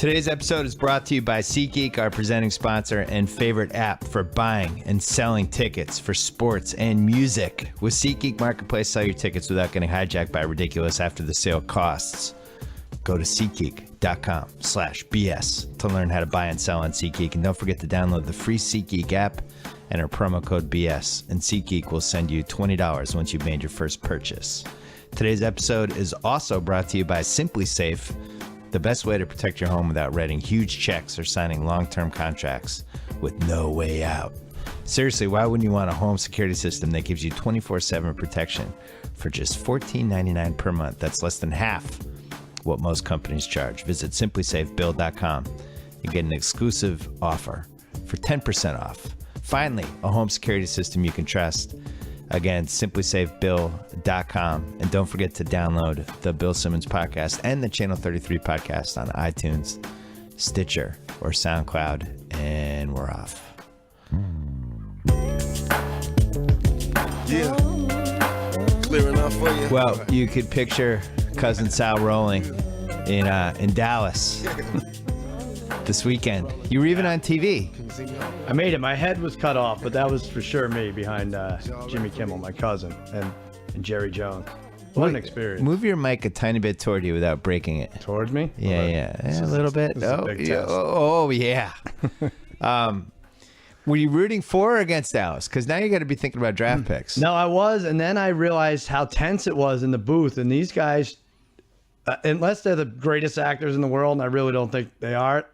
Today's episode is brought to you by SeatGeek, our presenting sponsor and favorite app for buying and selling tickets for sports and music. With SeatGeek Marketplace, sell your tickets without getting hijacked by ridiculous after-the-sale costs. Go to SeatGeek.com/BS to learn how to buy and sell on SeatGeek. And don't forget to download the free SeatGeek app and our promo code BS. And SeatGeek will send you $20 once you've made your first purchase. Today's episode is also brought to you by SimpliSafe, the best way to protect your home without writing huge checks or signing long-term contracts with no way out. Seriously, why wouldn't you want a home security system that gives you 24/7 protection for just $14.99 per month? That's less than half what most companies charge. Visit simplysafebill.com and get an exclusive offer for 10% off. Finally, a home security system you can trust. Again, simplysafebill.com. And don't forget to download the Bill Simmons podcast and the Channel 33 podcast on iTunes, Stitcher, or SoundCloud. And we're off. Yeah. Clear enough for you? Well, you could picture Cousin Sal rolling in Dallas this weekend. You were even on TV. I made it. My head was cut off, but that was for sure me behind Jimmy Kimmel, my cousin, and Jerry Jones. What an experience. Move your mic a tiny bit toward you without breaking it. Towards me? Yeah, a little bit. This is a big test. Yeah. Were you rooting for or against Dallas? Because now you got to be thinking about draft picks. No, I was, and then I realized how tense it was in the booth. And these guys, unless they're the greatest actors in the world, and I really don't think they are,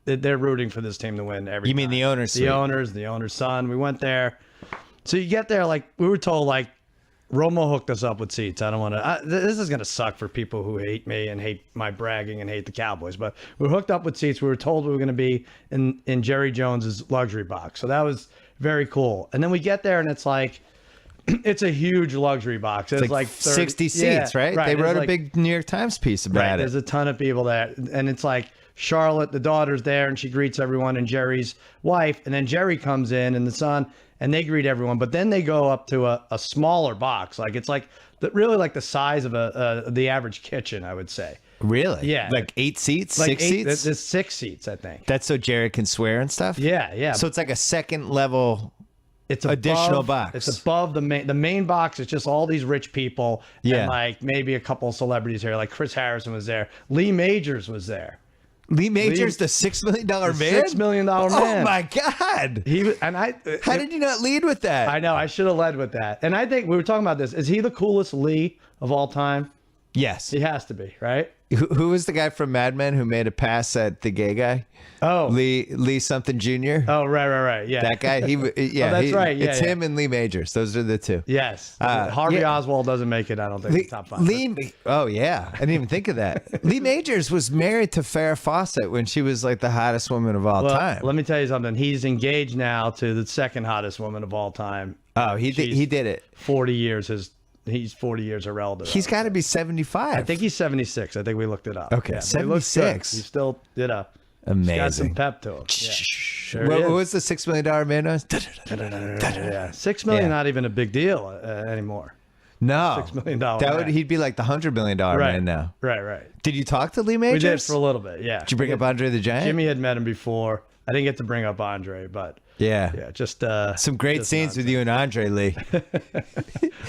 they're rooting for this team to win every time. You mean the owners? The owner's son. We went there. So you get there, like, we were told, like, Romo hooked us up with seats. I don't want to. This is going to suck for people who hate me and hate my bragging and hate the Cowboys. But we were hooked up with seats. We were told we were going to be in Jerry Jones's luxury box. So that was very cool. And then we get there, and it's like, it's a huge luxury box. It's like 30, 60 seats, right? They wrote a big New York Times piece about it. There's a ton of people there. And it's like Charlotte, the daughter's there, and she greets everyone, and Jerry's wife. And then Jerry comes in, and the son, and they greet everyone. But then they go up to a smaller box. Like, it's like really like the size of the average kitchen, I would say. Really? Yeah. Like 8 seats? Like 6 seats? There's 6 seats, I think. That's so Jared can swear and stuff? Yeah. So it's like a second level. It's additional box. It's above the main box. It's just all these rich people. Yeah. And like maybe a couple of celebrities here. Like Chris Harrison was there. Lee Majors was there. Lee Majors, the $6 million man? $6 million man. Oh my God. How did you not lead with that? I know. I should have led with that. And I think we were talking about this. Is he the coolest Lee of all time? Yes. He has to be, right? Who was the guy from Mad Men who made a pass at the gay guy? Oh, Lee something Jr. Oh, right. Yeah, that guy. That's right. Yeah, it's him and Lee Majors. Those are the two. Yes. Harvey Oswald doesn't make it. I don't think in the top 5. Oh yeah, I didn't even think of that. Lee Majors was married to Farrah Fawcett when she was like the hottest woman of all time. Let me tell you something. He's engaged now to the second hottest woman of all time. Oh, he did it. 40 years. He's 40 years her relative. He's got to be 75. I think he's 76. I think we looked it up. Okay, yeah, 76. He still did a amazing. Got some pep to him. What was the $6 million man? Yeah. $6 million, not even a big deal anymore. No, $6 million. He'd be like the $100 million man now. Right. Did you talk to Lee Majors? We did for a little bit. Yeah. Did you bring up Andre the Giant? Jimmy had met him before. I didn't get to bring up Andre, but just some great scenes with you and Andre Lee.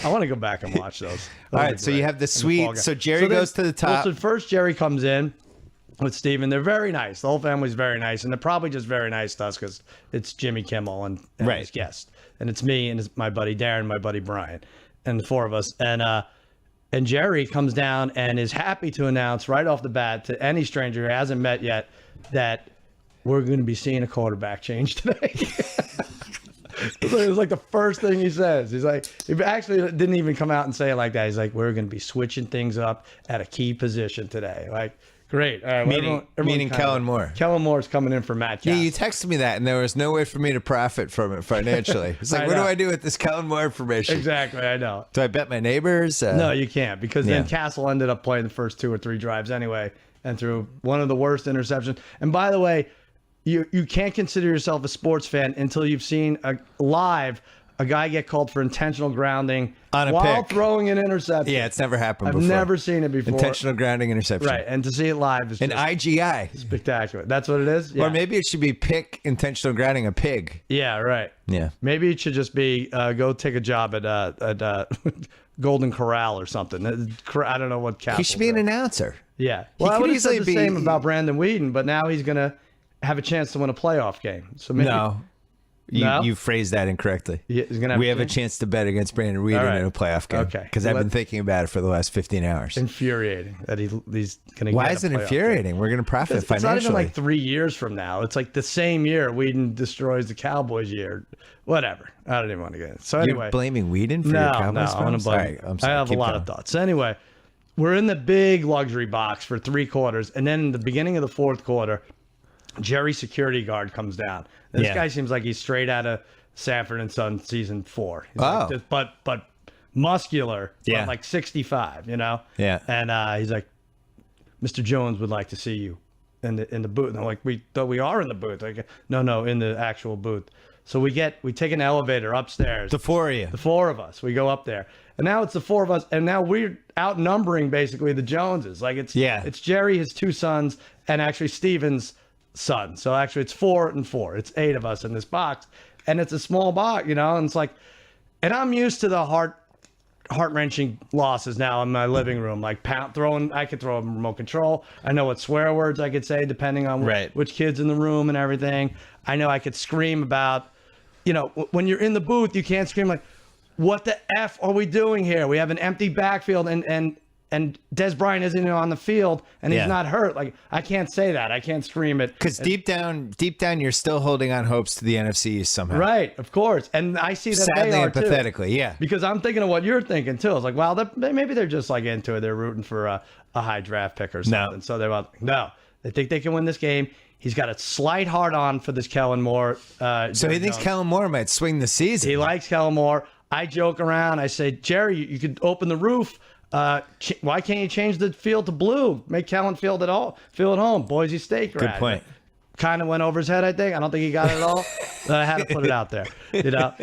I want to go back and watch those. All right, so you have the suite. So Jerry goes to the top. So first Jerry comes in with Steven. They're very nice. The whole family's very nice, and they're probably just very nice to us because it's Jimmy Kimmel and his guest, and it's me and it's my buddy Darren, my buddy Brian, and the 4 of us. And Jerry comes down and is happy to announce right off the bat to any stranger who hasn't met yet that we're going to be seeing a quarterback change today. It was like the first thing he says. He's like, he actually didn't even come out and say it like that. He's like, we're going to be switching things up at a key position today. Like, great. All right, meaning Kellen Moore. Kellen Moore's coming in for Matt Johnson. Yeah, you texted me that, and there was no way for me to profit from it financially. It's like, what do I do with this Kellen Moore information? Exactly, I know. Do I bet my neighbors? No, you can't, because then Castle ended up playing the first 2 or 3 drives anyway and threw one of the worst interceptions. And by the way, you can't consider yourself a sports fan until you've seen live a guy get called for intentional grounding on a while pick. throwing an interception. Yeah, it's never happened I've before. never seen it before. Intentional grounding interception. Right, and to see it live is An just IGI. spectacular. That's what it is? Yeah. Or maybe it should be pick intentional grounding a pig. Yeah, right. Yeah. Maybe it should just be go take a job at Golden Corral or something. I don't know what castle. He should be an announcer. Yeah. He Well, I could would have easily said the be- same about Brandon Weeden, but now he's going to have a chance to win a playoff game. So maybe No. No? You phrased that incorrectly. he's going to We have a chance to bet against Brandon Reid All right. in a playoff game. Okay. Because I've been thinking about it for the last 15 hours. infuriating that he's going to Why get is a it playoff game. infuriating? We're going to profit It's financially. not even like 3 years from now. It's like the same year Weeden destroys the Cowboys year. Whatever. I don't even want to get it. So anyway. You're blaming Weeden for No, your Cowboys I want fans? to All blame. right, I'm I sorry. have a Keep lot going. of thoughts. Anyway, we're in the big luxury box for 3 quarters, and then in the beginning of the 4th quarter, Jerry's security guard comes down. This Yeah. guy seems like he's straight out of Sanford and Son season 4. He's Oh. like but muscular, Yeah. but like 65, you know. Yeah. And he's like, Mr. Jones would like to see you in the booth. And I'm like, we are in the booth. Like, no, in the actual booth. So we take an elevator upstairs. The 4 of you. The 4 of us. We go up there. And now it's the 4 of us. And now we're outnumbering basically the Joneses. Like it's Jerry, his 2 sons, and actually Steven's son. So actually it's 4 and 4. It's 8 of us in this box. And it's a small box, you know, and it's like, and I'm used to the heart-wrenching losses now in my living room. Like I could throw a remote control. I know what swear words I could say depending on which kid's in the room and everything. I know I could scream about, you know, when you're in the booth, you can't scream like, what the F are we doing here? We have an empty backfield and Des Bryant isn't on the field and he's not hurt. Like, I can't say that. I can't scream it. Because deep down, you're still holding on hopes to the NFC East somehow. Right, of course. And I see that Sadly they are and pathetically, too. yeah. Because I'm thinking of what you're thinking too. It's like, wow, maybe they're just like into it. They're rooting for a high draft pick or something. No. So they're like, no, they think they can win this game. He's got a slight hard on for this Kellen Moore. So he thinks Kellen Moore might swing the season. He likes Kellen Moore. I joke around. I say, Jerry, you could open the roof. Why can't you change the field to blue? Make Kellen feel at home. Boise State grad. Good point. Kind of went over his head, I think. I don't think he got it at all. But I had to put it out there. You know?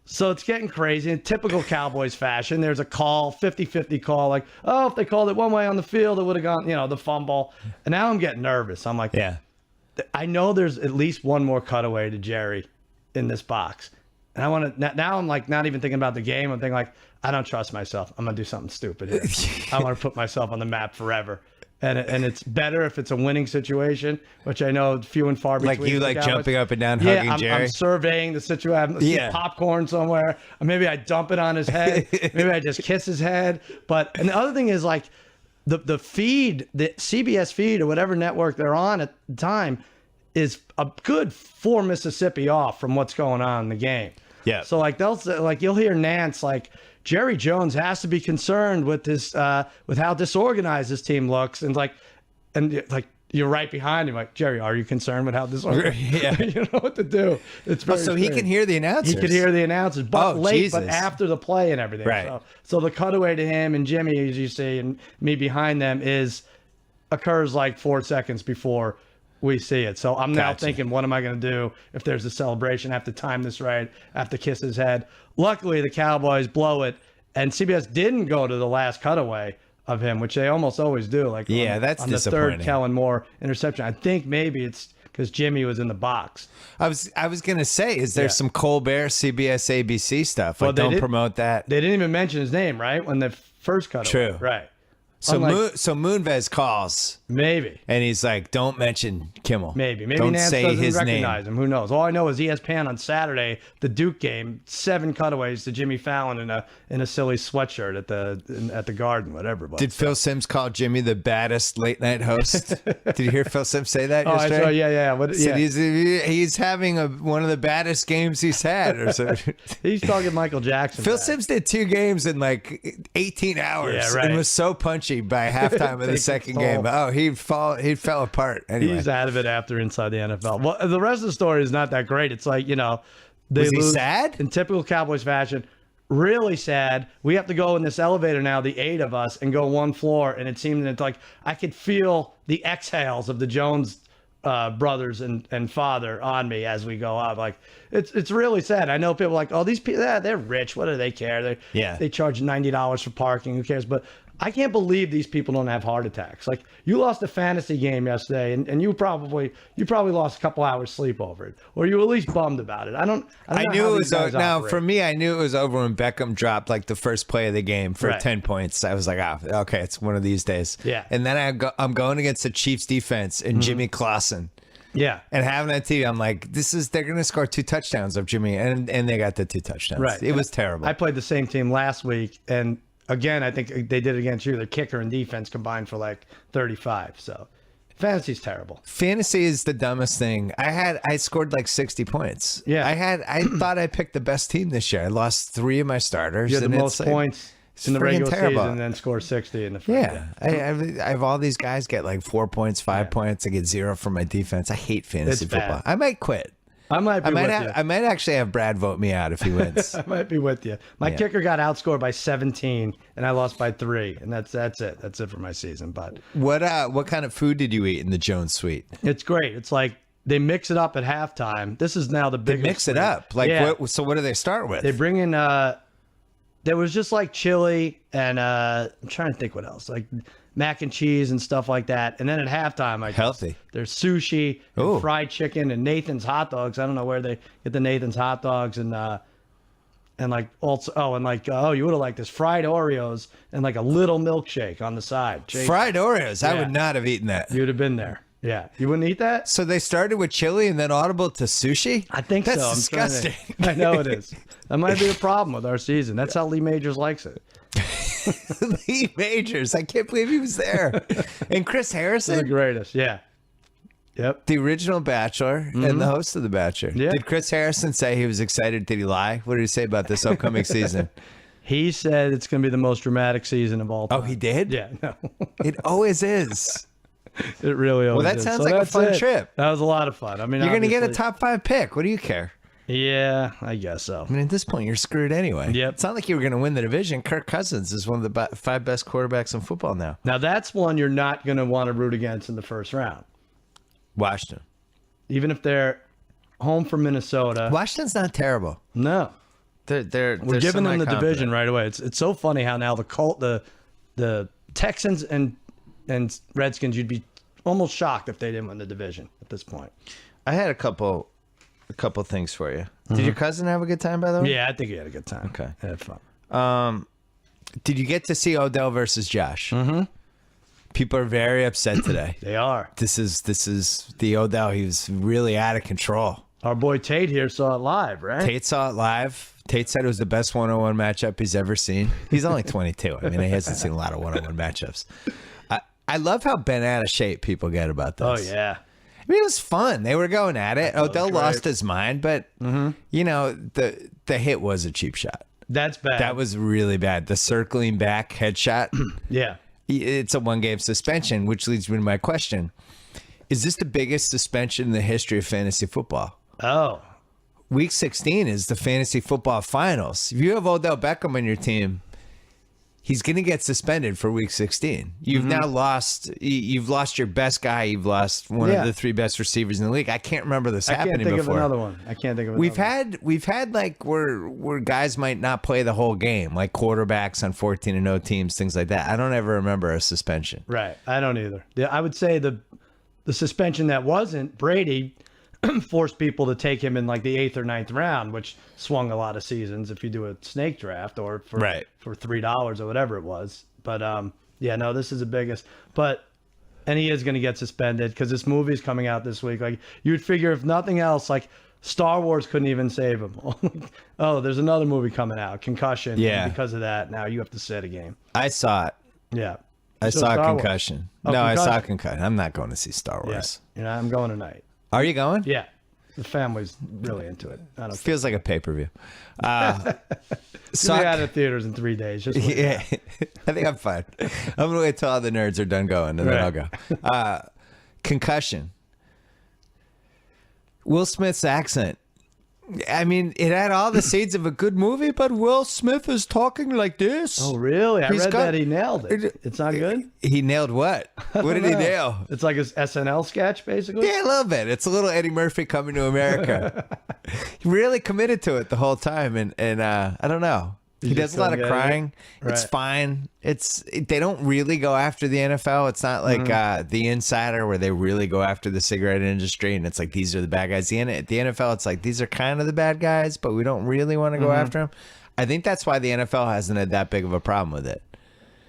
So it's getting crazy. In typical Cowboys fashion, there's a call, 50-50 call. Like, oh, if they called it one way on the field, it would have gone, you know, the fumble. And now I'm getting nervous. I'm like, Yeah. I know there's at least one more cutaway to Jerry in this box. And I want to, now I'm like, not even thinking about the game. I'm thinking like, I don't trust myself. I'm going to do something stupid here. I want to put myself on the map forever. And it's better if it's a winning situation, which I know few and far between. Like you the Cowboys. jumping up and down, hugging Jerry. I'm surveying the situation. I see popcorn somewhere. Or maybe I dump it on his head. Maybe I just kiss his head. And the other thing is like the feed, the CBS feed or whatever network they're on at the time is a good 4 Mississippi off from what's going on in the game. Yeah. So like you'll hear Nance like Jerry Jones has to be concerned with this with how disorganized this team looks and you're right behind him like Jerry, are you concerned with how disorganized? Yeah. You know what to do. It's very so strange. he can hear the announcers. He could hear the announcers, but late, Jesus. but after the play and everything. Right. So the cutaway to him and Jimmy, as you see, and me behind them occurs like 4 seconds before we see it. So I'm now thinking, what am I going to do if there's a celebration? I have to time this right. I have to kiss his head. Luckily, the Cowboys blow it, and CBS didn't go to the last cutaway of him, which they almost always do. Like that's on the disappointing. third Kellen Moore interception. I think maybe it's because Jimmy was in the box. I was gonna say, is there some Colbert CBS ABC stuff? Like, don't promote that. They didn't even mention his name, right? When the first cutaway. True. Right. So Moonves calls. Maybe. And he's like, don't mention Kimmel. Maybe don't Nance say doesn't his recognize name. him. Who knows? All I know is ESPN on Saturday, the Duke game, 7 cutaways to Jimmy Fallon in a silly sweatshirt at the Garden, whatever. But Did Phil Simms call Jimmy the baddest late night host? Did you hear Phil Simms say that? Oh, I yesterday? saw, yeah. What, Said he's having one of the baddest games he's had. Or something. He's talking Michael Jackson. Phil Simms did 2 games in like 18 hours. Yeah, right. And was so punchy by halftime of the second game. Oh, he fell apart. Anyway. He's out of it after Inside the NFL. Well, the rest of the story is not that great. It's like, you know, they Was he lose sad? in typical Cowboys fashion. Really sad. We have to go in this elevator now, the 8 of us, and go 1 floor. And it seemed that like I could feel the exhales of the Jones brothers and father on me as we go up. Like it's really sad. I know people like, oh, these people, they're rich. What do they care? They charge $90 for parking. Who cares? But I can't believe these people don't have heart attacks. Like you lost a fantasy game yesterday, and you probably lost a couple hours sleep over it, or you were at least bummed about it. I knew it was over. Now for me, I knew it was over when Beckham dropped like the first play of the game for 10 points. I was like, okay, it's one of these days. Yeah. And then I'm going against the Chiefs defense and Jimmy Clausen. Yeah. And having that TV, I'm like, they're going to score 2 touchdowns of Jimmy, and they got the 2 touchdowns. Right. It was terrible. I played the same team last week, and again, I think they did it against you. The kicker and defense combined for like 35. So fantasy's terrible. Fantasy is the dumbest thing. I scored like 60 points. Yeah. I thought I picked the best team this year. I lost 3 of my starters. You had the most points in the regular terrible. season and then score 60 in the first. Yeah. I have all these guys get like 4 points, 5 points. I get 0 from my defense. I hate fantasy football. Bad. I might quit. I might actually have Brad vote me out if he wins. I might be with you. My kicker got outscored by 17, and I lost by 3, and that's it. That's it for my season. But what kind of food did you eat in the Jones suite? It's great. It's like they mix it up at halftime. This is now the biggest. They mix it up. Like so what do they start with? They bring in there was just like chili and I'm trying to think what else, like mac and cheese and stuff like that. And then at halftime, healthy. There's sushi, and fried chicken, and Nathan's hot dogs. I don't know where they get the Nathan's hot dogs and like also you would have liked this fried Oreos and like a little milkshake on the side. Fried Oreos. I would not have eaten that. You'd have been there. Yeah, you wouldn't eat that? So they started with chili and then audible to sushi? I think That's so. That's disgusting. I know it is. That might be a problem with our season. That's how Lee Majors likes it. Lee Majors. I can't believe he was there. And Chris Harrison? The greatest, yeah. Yep. The original Bachelor and the host of The Bachelor. Yeah. Did Chris Harrison say he was excited? Did he lie? What did he say about this upcoming season? He said it's going to be the most dramatic season of all time. Oh, he did? Yeah. No. It always is. It really always Well, that is. sounds like a fun trip. That was a lot of fun. I mean, you're going to get a top 5 pick. What do you care? Yeah, I guess so. I mean, at this point, you're screwed anyway. Yep. It's not like you were going to win the division. Kirk Cousins is one of the 5 best quarterbacks in football now. Now, that's one you're not going to want to root against in the first round. Washington. Even if they're home from Minnesota. Washington's not terrible. No. We're giving them the division right away. It's so funny how now the Texans and Redskins, you'd be almost shocked if they didn't win the division at this point. I had a couple things for you. Did your cousin have a good time, by the way? Yeah, I think he had a good time. Okay. He had fun. Did you get to see Odell versus Josh? Mm-hmm. People are very upset today. They are. This is the Odell. He was really out of control. Our boy Tate here saw it live, right? Tate saw it live. Tate said it was the best one-on-one matchup he's ever seen. He's only 22. I mean, he hasn't seen a lot of one-on-one matchups. I love how bent out of shape people get about this. Oh, yeah. I mean, it was fun. They were going at it. Odell lost his mind, but, you know, the hit was a cheap shot. That's bad. That was really bad. The circling back headshot. Yeah. It's a 1-game suspension, which leads me to my question. Is this the biggest suspension in the history of fantasy football? Oh. Week 16 is the fantasy football finals. If you have Odell Beckham on your team, he's going to get suspended for week 16. You've now lost your best guy. You've lost one of the 3 best receivers in the league. I can't remember this happening before. I can't think of another one. I can't think of another We've had like where guys might not play the whole game, like quarterbacks on 14-0 teams, things like that. I don't ever remember a suspension. Right. I don't either. I would say the suspension that wasn't Brady forced people to take him in like the 8th or 9th round, which swung a lot of seasons if you do a snake draft or for $3 or whatever it was. But no, this is the biggest. And he is going to get suspended because this movie's coming out this week. Like you'd figure, if nothing else, like Star Wars couldn't even save him. Oh, there's another movie coming out, Concussion. Yeah. And because of that, now you have to sit a game. I saw it. Yeah. I saw Concussion. Oh, no, Concussion. I saw Concussion. I'm not going to see Star Wars. Yeah. You know, I'm going tonight. Are you going? Yeah. The family's really into it. I don't Feels like a pay-per-view. Be out of theaters in 3 days. Just I think I'm fine. I'm going to wait till all the nerds are done going, and then I'll go. Concussion. Will Smith's accent I mean, it had all the seeds of a good movie, but Will Smith is talking like this. Oh, really? I He's read got- that he nailed it. It's not good? He nailed what? What did he nail? It's like his SNL sketch, basically? Yeah, a little bit. It's a little Eddie Murphy coming to America. He really committed to it the whole time, and I don't know. He does a lot of crying. It's fine. They don't really go after the NFL. It's not like The Insider where they really go after the cigarette industry and it's like these are the bad guys. The NFL, it's like these are kind of the bad guys, but we don't really want to go after them. I think that's why the NFL hasn't had that big of a problem with it.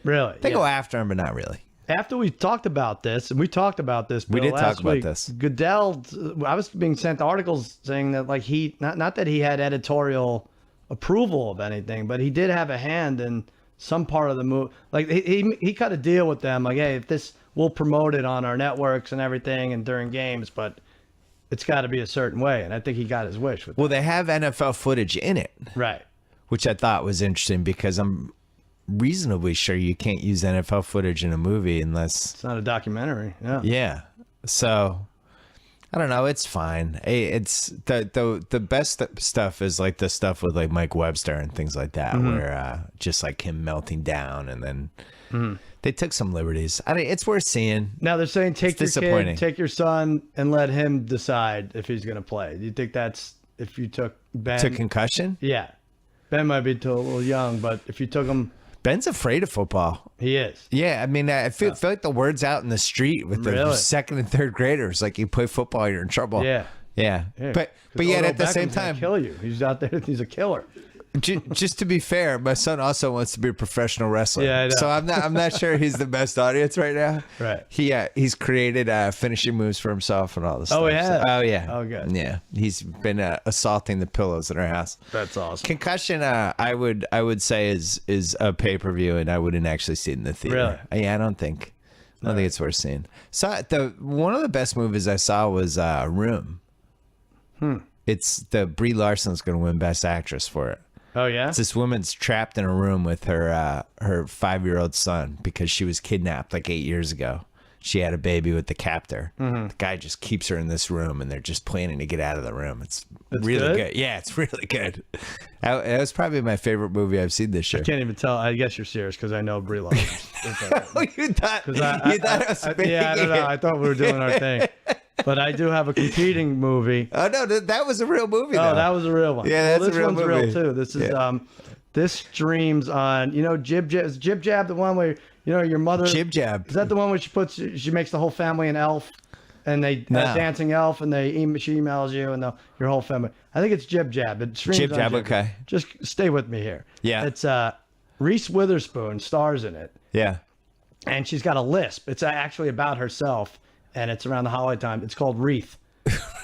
Really? They go after them, but not really. After we talked about this, and we talked about this, Bill, We did last talk about week, this. Goodell, I was being sent articles saying that like he, not that he had editorial approval of anything, but he did have a hand in some part of the move. Like he cut a deal with them, like, hey, if this, we'll promote it on our networks and everything and during games, but it's got to be a certain way. And I think he got his wish with Well, they have NFL footage in it, right. which I thought was interesting because I'm reasonably sure you can't use NFL footage in a movie unless It's not a documentary. Yeah. Yeah. So I don't know. It's fine. It's the best stuff is like the stuff with like Mike Webster and things like that, where just like him melting down and then they took some liberties. I mean, it's worth seeing. Now they're saying take your disappointing. kid, take your son, and let him decide if he's going to play. Do you think that's if you took Ben? To Concussion? Yeah, Ben might be a little young, but if you took him, Ben's afraid of football. he is. Yeah, I mean, I feel like the word's out in the street with the Really? second and third graders. Like, you play football, you're in trouble. Yeah. Yeah. Yeah. But 'Cause yet Odell at the same Beckham's gonna time, kill you. He's out there. He's a killer. just to be fair, my son also wants to be a professional wrestler. Yeah, I know. So I'm not sure he's the best audience right now. Right. He's created finishing moves for himself and all this Oh, stuff. he has? Oh yeah. Oh, good. Yeah. He's been assaulting the pillows in our house. That's awesome. Concussion, I would say is a pay-per-view, and I wouldn't actually see it in the theater. Really? Yeah, I don't think it's worth seeing. So one of the best movies I saw was Room. It's the Brie Larson's going to win Best Actress for it. Oh yeah. It's this woman's trapped in a room with her 5-year-old son because she was kidnapped like 8 years ago. She had a baby with the captor. The guy just keeps her in this room, and they're just planning to get out of the room. It's really good. Yeah, it's really good. That was probably my favorite movie I've seen this year. I can't even tell. I guess you're serious because I know Brie Larson. Oh, you thought I was faking yeah, I don't know. it. I thought we were doing our thing, but I do have a competing movie. Oh no, that was a real movie. Oh, though. that was a real one. Yeah, that's this a real one's movie. real too. This is this streams on Jib Jab. Is Jib Jab the one where your mother? Jib Jab. Is that the one where she makes the whole family an elf, and they dancing elf, and she emails you and your whole family. I think it's Jib Jab. It streams Jib on Jab. Okay. Just stay with me here. Yeah. It's Reese Witherspoon stars in it. Yeah. And she's got a lisp. It's actually about herself, and it's around the holiday time. It's called Wreath,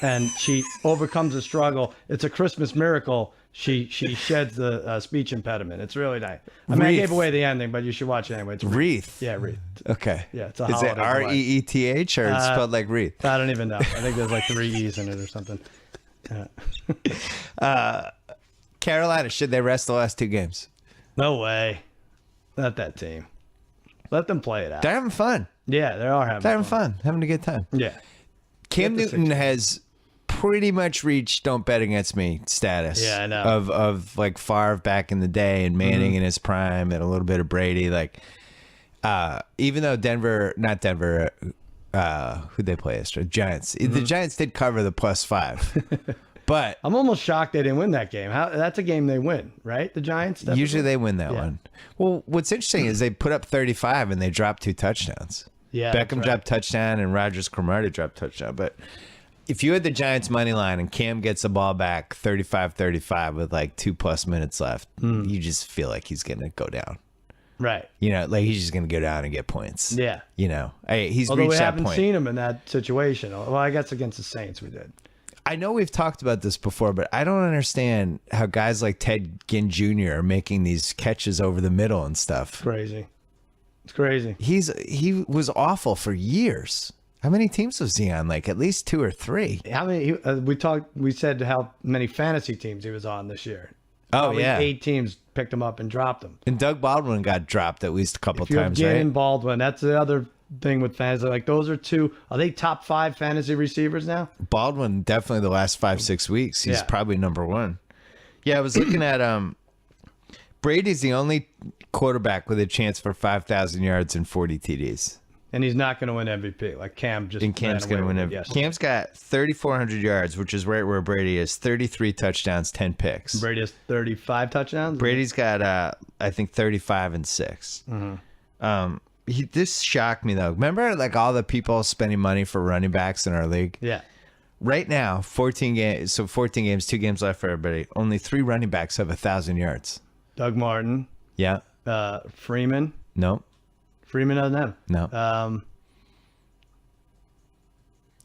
and she overcomes a struggle. It's a Christmas miracle. She sheds the speech impediment. It's really nice. I mean, I gave away the ending, but you should watch it anyway. It's Wreath. Yeah, Wreath. Okay. Yeah, it's a Is it holiday REETH or it's spelled like wreath? I don't even know. I think there's like 3 E's in it or something. Carolina, should they rest the last 2 games? No way. Not that team. Let them play it out. They're having fun. Yeah, they are having fun. Having a good time. Yeah. Cam Get the Newton 16. has pretty much reached "don't bet against me" status. Yeah, I know. Of like Favre back in the day and Manning in his prime and a little bit of Brady. Like, even though not Denver, who'd they play yesterday? Giants. The Giants did cover the +5, but I'm almost shocked they didn't win that game. That's a game they win, right? The Giants? usually they win that one. Well, what's interesting is they put up 35 and they dropped 2 touchdowns. Yeah, that's Beckham right. dropped touchdown and Rogers Cromartie dropped touchdown. But if you had the Giants money line and Cam gets the ball back 35-35 with like 2+ minutes left, you just feel like he's going to go down. Right. Like he's just going to go down and get points. Yeah. He's Although we reached that haven't point. seen him in that situation. Well, I guess against the Saints we did. I know we've talked about this before, but I don't understand how guys like Ted Ginn Jr. are making these catches over the middle and stuff. Crazy. It's crazy. He was awful for years. How many teams was he on? Like at least 2 or 3. How many? We said how many fantasy teams he was on this year. Oh, Probably yeah. 8 teams picked him up and dropped him. And Doug Baldwin got dropped at least a couple If you have times, Ginn right? and Baldwin, that's the other thing with fantasy. Like those are two. Are they top 5 fantasy receivers now? Baldwin, definitely the last 5-6 weeks. He's probably number 1. Yeah, I was looking at Brady's the only quarterback with a chance for 5,000 yards and 40 TDs. And he's not going to win MVP. Like Cam just. And Cam's going to win MVP. Cam's got 3,400 yards, which is right where Brady is. 33 touchdowns, 10 picks. Brady has 35 touchdowns. Brady's got, I think, 35 and 6. Mm-hmm. This shocked me though. Remember, like all the people spending money for running backs in our league. Yeah. Right now, 14 games. So 14 games, 2 games left for everybody. Only 3 running backs have 1,000 yards. Doug Martin. Yeah. Freeman. No. Freeman doesn't have. No.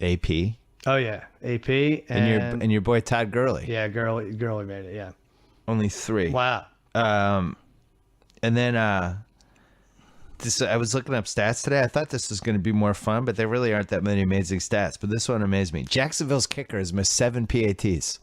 AP. Oh yeah, AP and your boy Todd Gurley. Yeah, Gurley made it. Yeah. Only 3. Wow. And then I was looking up stats today. I thought this was going to be more fun, but there really aren't that many amazing stats. But this one amazed me. Jacksonville's kicker has missed 7 PATs.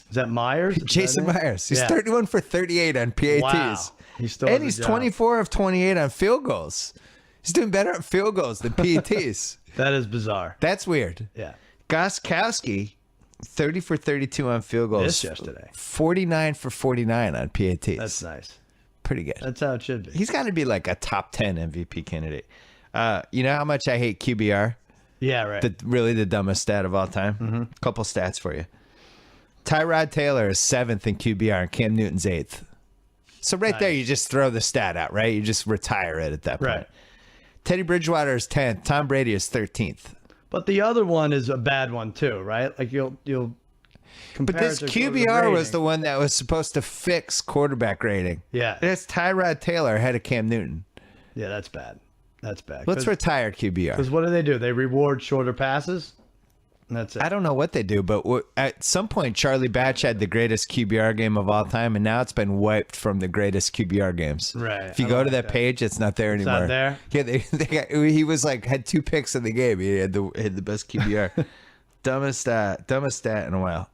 Is that Myers? Jason Myers. He's 31 for 38 on PATs. Wow. He's 24 of 28 on field goals. He's doing better at field goals than PATs. That is bizarre. That's weird. Yeah. Gostkowski, 30 for 32 on field goals. This yesterday. 49 for 49 on PATs. That's nice. Pretty good. That's how it should be. He's got to be like a top 10 MVP candidate. You know how much I hate QBR? Yeah, right. Really the dumbest stat of all time? Mm-hmm. Couple stats for you. Tyrod Taylor is 7th in QBR and Cam Newton's 8th. So right there, you just throw the stat out, right? You just retire it at that point. Right. Teddy Bridgewater is 10th. Tom Brady is 13th. But the other one is a bad one too, right? Like you'll compare. But this QBR was the one that was supposed to fix quarterback rating. Yeah. That's Tyrod Taylor ahead of Cam Newton. Yeah, that's bad. That's bad. Let's retire QBR. Because what do? They reward shorter passes. And that's it. I don't know what they do, but at some point, Charlie Batch had the greatest QBR game of all time, and now it's been wiped from the greatest QBR games. Right. If you go to that page, it's not there anymore. Not there? Yeah, he was like, had 2 picks in the game. He had the best QBR. Dumbest stat in a while.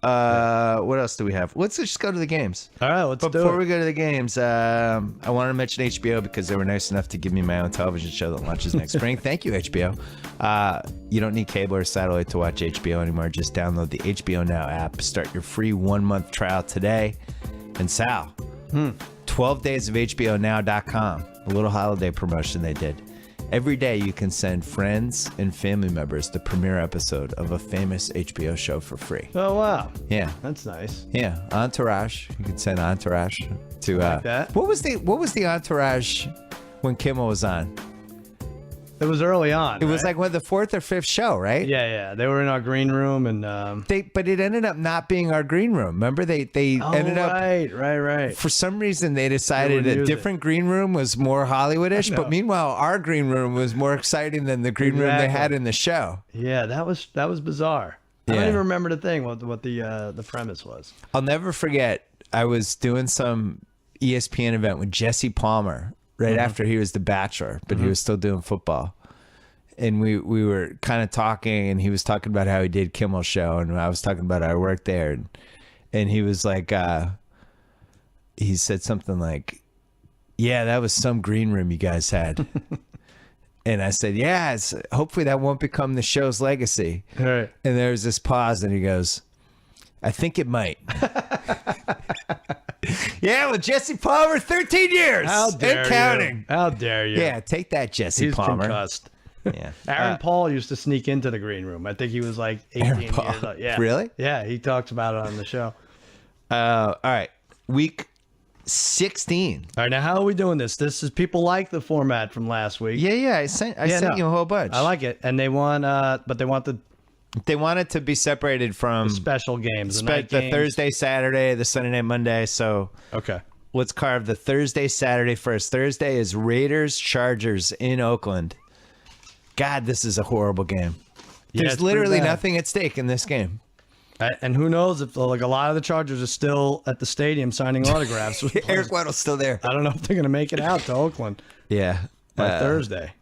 What else do we have? Let's just go to the games. All right, let's do it. Before we go to the games, I want to mention HBO because they were nice enough to give me my own television show that launches next spring. Thank you, HBO. You don't need cable or satellite to watch HBO anymore. Just download the HBO Now app. Start your free 1-month trial today. And Sal, 12 days of HBONow.com. A little holiday promotion they did. Every day you can send friends and family members the premiere episode of a famous HBO show for free. Oh, wow. Yeah. That's nice. Yeah. Entourage. You can send Entourage to like that. What was the Entourage when Kimmel was on? It was early on. It was like the 4th or 5th show, right? Yeah. They were in our green room and but it ended up not being our green room. Remember they ended up right. For some reason they decided a different green room was more Hollywoodish, but meanwhile our green room was more exciting than the green room they had in the show. Yeah, that was bizarre. I don't even remember the thing what the premise was. I'll never forget. I was doing some ESPN event with Jesse Palmer right after he was The Bachelor, but he was still doing football. And we were kind of talking, and he was talking about how he did Kimmel's show, and I was talking about how I worked there, and he was like, he said something like, "Yeah, that was some green room you guys had." And I said, "Yeah, hopefully that won't become the show's legacy." Right. And there was this pause, and he goes, "I think it might." Yeah, well, Jesse Palmer, 13 years. How dare and counting. you? How dare you? Yeah, take that, Jesse Palmer. He's concussed. Yeah. Aaron Paul used to sneak into the green room. I think he was like 18 years old. Yeah. Really? Yeah, he talks about it on the show. All right. Week 16. All right, now how are we doing this? This is people like the format from last week. Yeah. I sent you a whole bunch. I like it. And they want but they want They want it to be separated from the special games, the Thursday, Saturday, the Sunday night, Monday. So okay, let's carve the Thursday, Saturday first. Thursday is Raiders, Chargers in Oakland. God, this is a horrible game. Yeah, There's literally nothing at stake in this game. And who knows if like a lot of the Chargers are still at the stadium signing autographs. Eric Weddle's still there. I don't know if they're going to make it out to Oakland. Yeah, by Thursday.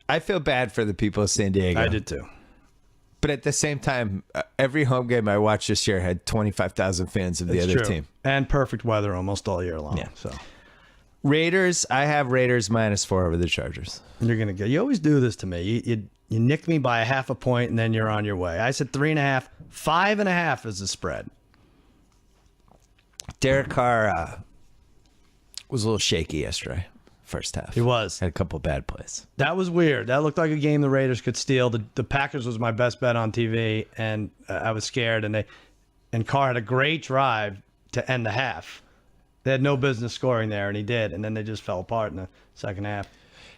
I feel bad for the people of San Diego. I did too. But at the same time, every home game I watched this year had 25,000 fans of the other team. And perfect weather almost all year long. Yeah. So, Raiders. I have Raiders -4 over the Chargers. You're gonna get. You always do this to me. You nick me by a half a point, and then you're on your way. I said 3.5. 5.5 is the spread. Derek Carr was a little shaky yesterday. First half. He was. Had a couple bad plays. That was weird. That looked like a game the Raiders could steal. The Packers was my best bet on TV, and I was scared. And Carr had a great drive to end the half. They had no business scoring there, and he did. And then they just fell apart in the second half.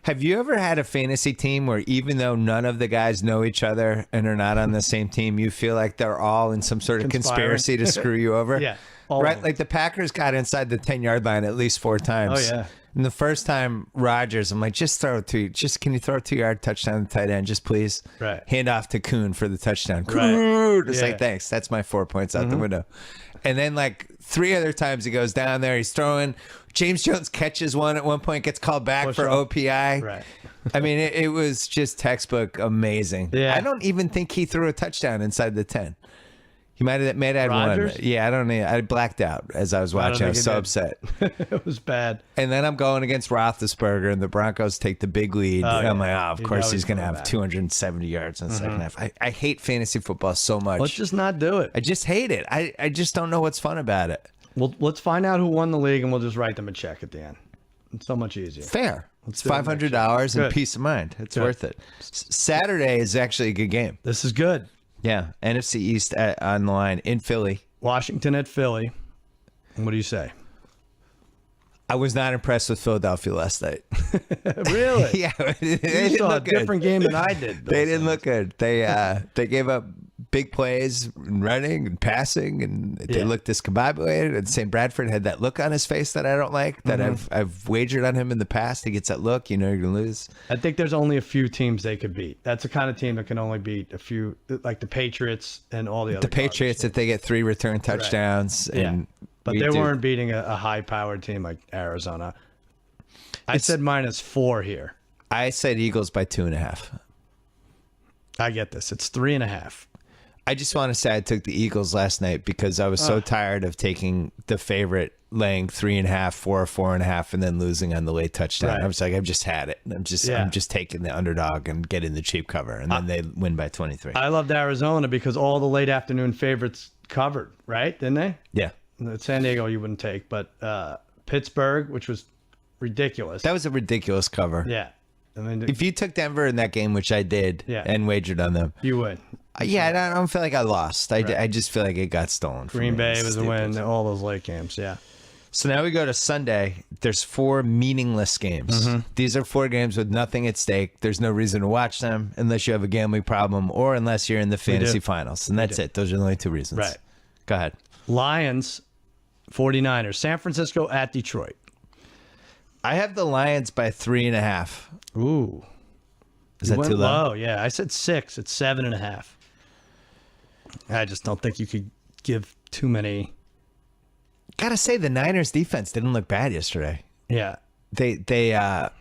Have you ever had a fantasy team where even though none of the guys know each other and are not on the same team, you feel like they're all in some sort of conspiracy to screw you over? Yeah. Right? Like the Packers got inside the 10-yard line at least 4 times. Oh, yeah. And the first time, Rodgers, I'm like, can you throw a 2-yard touchdown to tight end, just please? Right. Hand off to Kuhn for the touchdown. Right. It's like, thanks. That's my 4 points out the window. And then like 3 other times he goes down there, he's throwing. James Jones catches one at one point, gets called back for OPI. Right. I mean, it was just textbook amazing. Yeah. I don't even think he threw a touchdown inside the 10. He might have had one. Yeah, I don't know. I blacked out as I was watching. I was so upset. It was bad. And then I'm going against Roethlisberger, and the Broncos take the big lead. And I'm like, of course he's going to have back. 270 yards in the second half. I hate fantasy football so much. Let's just not do it. I just hate it. I just don't know what's fun about it. Well, let's find out who won the league, and we'll just write them a check at the end. It's so much easier. Fair. Let's It's $500 and peace of mind. It's worth it. Saturday is actually a good game. This is good. Yeah, NFC East on the line in Philly. Washington at Philly. What do you say? I was not impressed with Philadelphia last night. Really? Yeah, You saw a different game than I did. They didn't look good. They gave up big plays and running and passing, and they looked discombobulated. And St. Bradford had that look on his face that I don't like. That I've wagered on him in the past. He gets that look, you know you're gonna lose. I think there's only a few teams they could beat. That's the kind of team that can only beat a few, like the Patriots and all the other. The Patriots, if they get 3 return touchdowns, and but they weren't beating a high-powered team like Arizona. I said -4 here. I said Eagles by 2.5. I get this. It's 3.5. I just want to say I took the Eagles last night because I was so tired of taking the favorite laying 3.5, 4.5, and then losing on the late touchdown. Right. I was like, I've just had it. I'm just taking the underdog and getting the cheap cover, and then they win by 23. I loved Arizona because all the late afternoon favorites covered, right? Didn't they? Yeah. San Diego you wouldn't take, but Pittsburgh, which was ridiculous. That was a ridiculous cover. Yeah. I mean, if you took Denver in that game, which I did, and wagered on them, you would. Yeah, I don't feel like I lost. I just feel like it got stolen. Green Bay was a win. All those late games, yeah. So now we go to Sunday. There's 4 meaningless games. These are 4 games with nothing at stake. There's no reason to watch them unless you have a gambling problem or unless you're in the fantasy finals. And that's it. Those are the only 2 reasons. Right. Go ahead. Lions, 49ers. San Francisco at Detroit. I have the Lions by 3.5. Ooh. Is that too low? Oh, yeah. I said 6. It's 7.5. I just don't think you could give too many. Gotta say, the Niners defense didn't look bad yesterday. Yeah. They're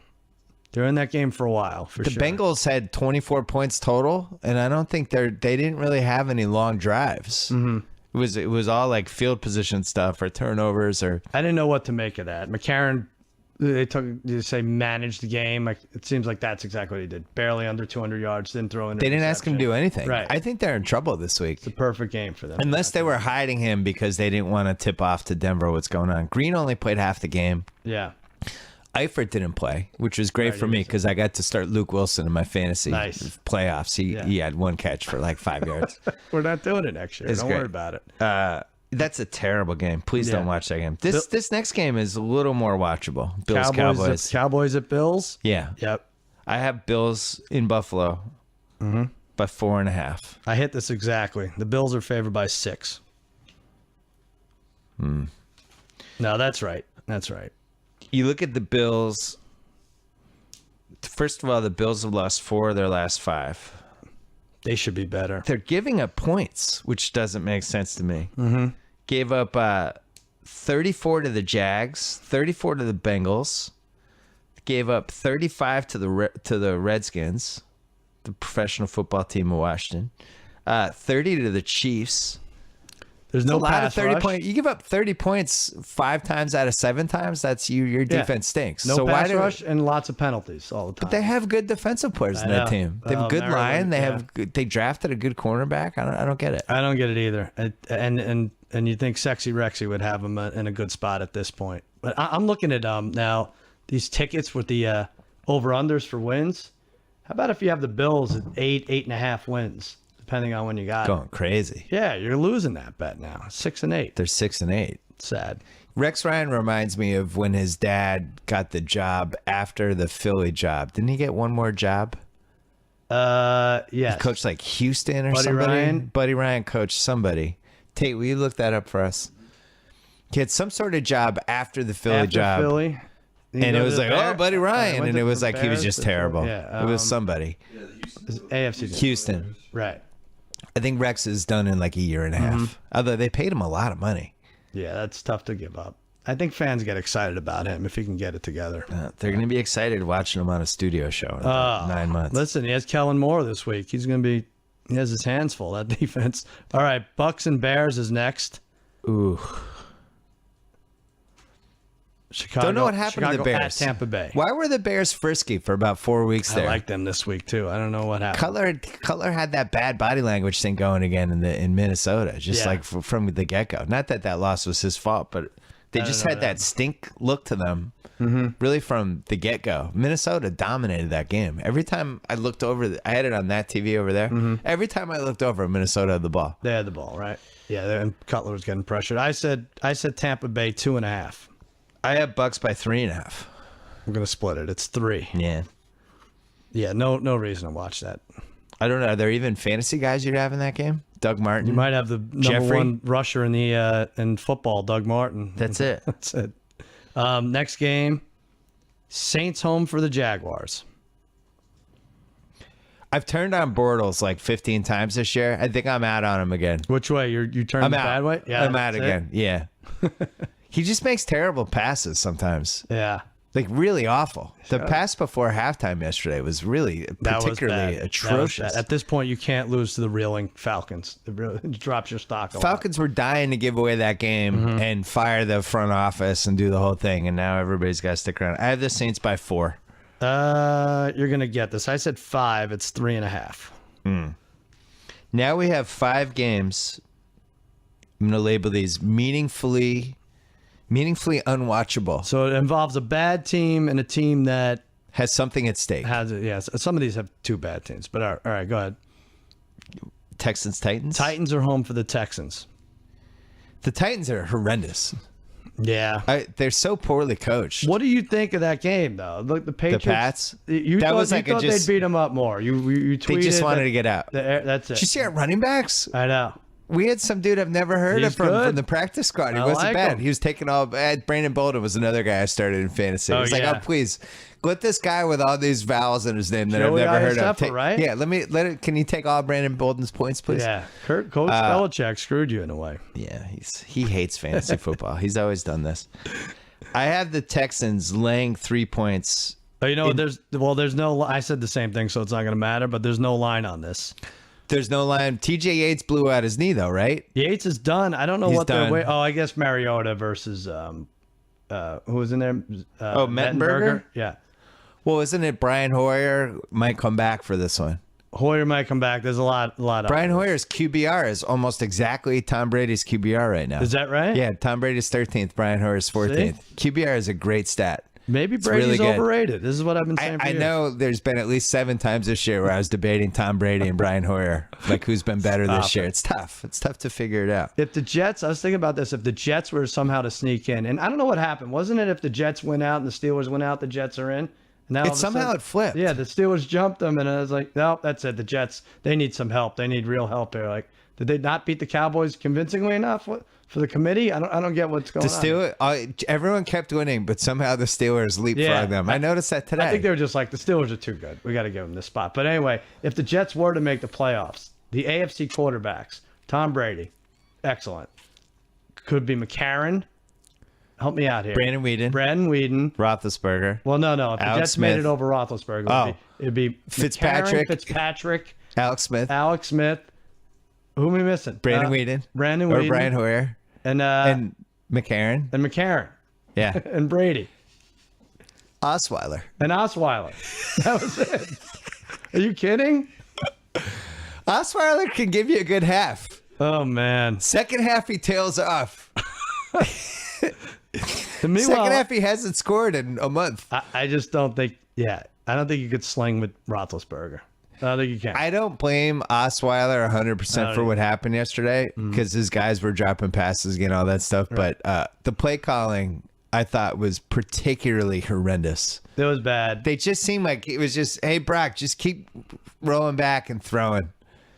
in that game for a while, for sure. The Bengals had 24 points total, and I don't think they didn't really have any long drives. It was all like field position stuff or turnovers or. I didn't know what to make of that. McCarron, you say managed the game. It seems like that's exactly what he did. Barely under 200 yards, didn't throw in. They didn't ask him to do anything. Right. I think they're in trouble this week. It's a perfect game for them. Unless they were hiding him because they didn't want to tip off to Denver what's going on. Green only played half the game. Yeah. Eifert didn't play, which was great for me because I got to start Luke Wilson in my fantasy playoffs. He had 1 catch for like 5 yards. We're not doing it next year. Don't worry about it. That's a terrible game. Please don't watch that game. This next game is a little more watchable. Bills Cowboys. Cowboys at Bills. Yeah. Yep. I have Bills in Buffalo by 4.5. I hit this exactly. The Bills are favored by 6. No, that's right. That's right. You look at the Bills. First of all, the Bills have lost 4 of their last 5. They should be better. They're giving up points, which doesn't make sense to me. Gave up 34 to the Jags, 34 to the Bengals. Gave up 35 to the Redskins, the professional football team of Washington. 30 to the Chiefs. There's no pass rush. You give up 30 points 5 times out of 7 times. That's your defense stinks. No pass rush and lots of penalties all the time. But they have good defensive players in that team. They have a good line. They drafted a good cornerback. I don't get it. I don't get it either. And you think Sexy Rexy would have them in a good spot at this point. But I'm looking at now these tickets with the over-unders for wins. How about if you have the Bills at 8.5 wins, depending on when you got Going crazy. Yeah, you're losing that bet now. 6-8. They're 6-8. Sad. Rex Ryan reminds me of when his dad got the job after the Philly job. Didn't he get one more job? Yes. He coached like Houston or Buddy somebody. Ryan? Buddy Ryan coached somebody. Tate, will you look that up for us? He had some sort of job after the Philly job. Philly. And it was like, oh, Buddy Ryan. And it was like, he was just terrible. Yeah, it was somebody. AFC. Houston. Right. I think Rex is done in like a year and a half. Although they paid him a lot of money. Yeah, that's tough to give up. I think fans get excited about him if he can get it together. They're going to be excited watching him on a studio show in 9 months. Listen, he has Kellen Moore this week. He has his hands full, that defense. All right, Bucks and Bears is next. Ooh. Chicago. Don't know what happened to the Bears. At Tampa Bay. Why were the Bears frisky for about 4 weeks there? I like them this week too. I don't know what happened. Cutler had that bad body language thing going again in Minnesota, just like from the get-go. Not that loss was his fault, but they just had that stink look to them, really from the get-go. Minnesota dominated that game. Every time I looked over, I had it on that TV over there. Every time I looked over, Minnesota had the ball. They had the ball, right? Yeah, and Cutler was getting pressured. I said Tampa Bay 2.5. I have Bucks by 3.5. I'm gonna split it. It's 3. Yeah. Yeah. No reason to watch that. I don't know. Are there even fantasy guys you'd have in that game? Doug Martin. You might have the number 1 rusher in the in football, Doug Martin. That's it. That's it. Next game, Saints home for the Jaguars. I've turned on Bortles like 15 times this year. I think I'm out on him again. Which way? You turned the bad way? Yeah, I'm out again. Yeah. He just makes terrible passes sometimes. Yeah. Like really awful. The pass before halftime yesterday was really particularly atrocious. At this point, you can't lose to the reeling Falcons. It really drops your stock. Falcons were dying to give away that game and fire the front office and do the whole thing, and now everybody's got to stick around. I have the Saints by 4. You're gonna get this. I said 5. It's 3.5. Now we have 5 games. I'm gonna label these meaningfully unwatchable. So it involves a bad team and a team that has something at stake. Yes. Some of these have 2 bad teams, but all right, go ahead. Titans. Titans are home for the Texans. The Titans are horrendous. Yeah. They're so poorly coached. What do you think of that game, though? Look, the Patriots. The Pats? You thought they'd beat them up more. You tweeted. They just wanted to get out. That's it. Did you see our running backs? I know. We had some dude I've never heard of from the practice squad. He wasn't bad. He was taking all. Brandon Bolden was another guy I started in fantasy. I was like, oh, please, let this guy with all these vowels in his name that I've never heard of. Right? Yeah, can you take all Brandon Bolden's points, please? Yeah, Coach Belichick screwed you in a way. Yeah, he hates fantasy football. He's always done this. I have the Texans laying 3 points. Oh, there's no. I said the same thing, so it's not going to matter. But there's no line on this. There's no line. TJ Yates blew out his knee, though, right? Yates is done. I don't know what they're waiting. Oh, I guess Mariota versus who was in there? Mettenberger? Yeah. Well, isn't it Brian Hoyer might come back for this one? Hoyer might come back. There's a lot of Brian Hoyer's QBR is almost exactly Tom Brady's QBR right now. Is that right? Yeah, Tom Brady's 13th, Brian Hoyer's 14th. See? QBR is a great stat. Maybe Brady's really overrated. This is what I've been saying for years. I know there's been at least 7 times this year where I was debating Tom Brady and Brian Hoyer, like who's been better this year. It's tough. It's tough to figure it out. If the Jets, I was thinking about this, if the Jets were somehow to sneak in, and I don't know what happened. Wasn't it if the Jets went out and the Steelers went out, the Jets are in? Now it flipped. Yeah, the Steelers jumped them, and I was like, no, that's it. The Jets, they need some help. They need real help there. Like, did they not beat the Cowboys convincingly enough for the committee? I don't get what's going on. Everyone kept winning, but somehow the Steelers leapfrogged them. I noticed that today. I think they were just like, the Steelers are too good. We got to give them this spot. But anyway, if the Jets were to make the playoffs, the AFC quarterbacks, Tom Brady, excellent. Could be McCarron. Help me out here. Brandon Weeden. Roethlisberger. Well, no. If the Jets made it over Roethlisberger, it'd be Fitzpatrick. McCarron, Fitzpatrick. Alex Smith. Who Who am I missing? Brandon Weeden. Brandon Weeden. Or Brian Hoyer. And McCarron. And McCarron. Yeah. And Brady. Osweiler. And Osweiler. That was it. Are you kidding? Osweiler can give you a good half. Oh, man. Second half, he tails off. Meanwhile, second half, he hasn't scored in a month. I just don't think, I don't think you could sling with Roethlisberger. I don't think you can. I don't blame Osweiler 100% for what happened yesterday because his guys were dropping passes and all that stuff. Right. But the play calling, I thought, was particularly horrendous. It was bad. They just seemed like it was just, hey, Brock, just keep rolling back and throwing.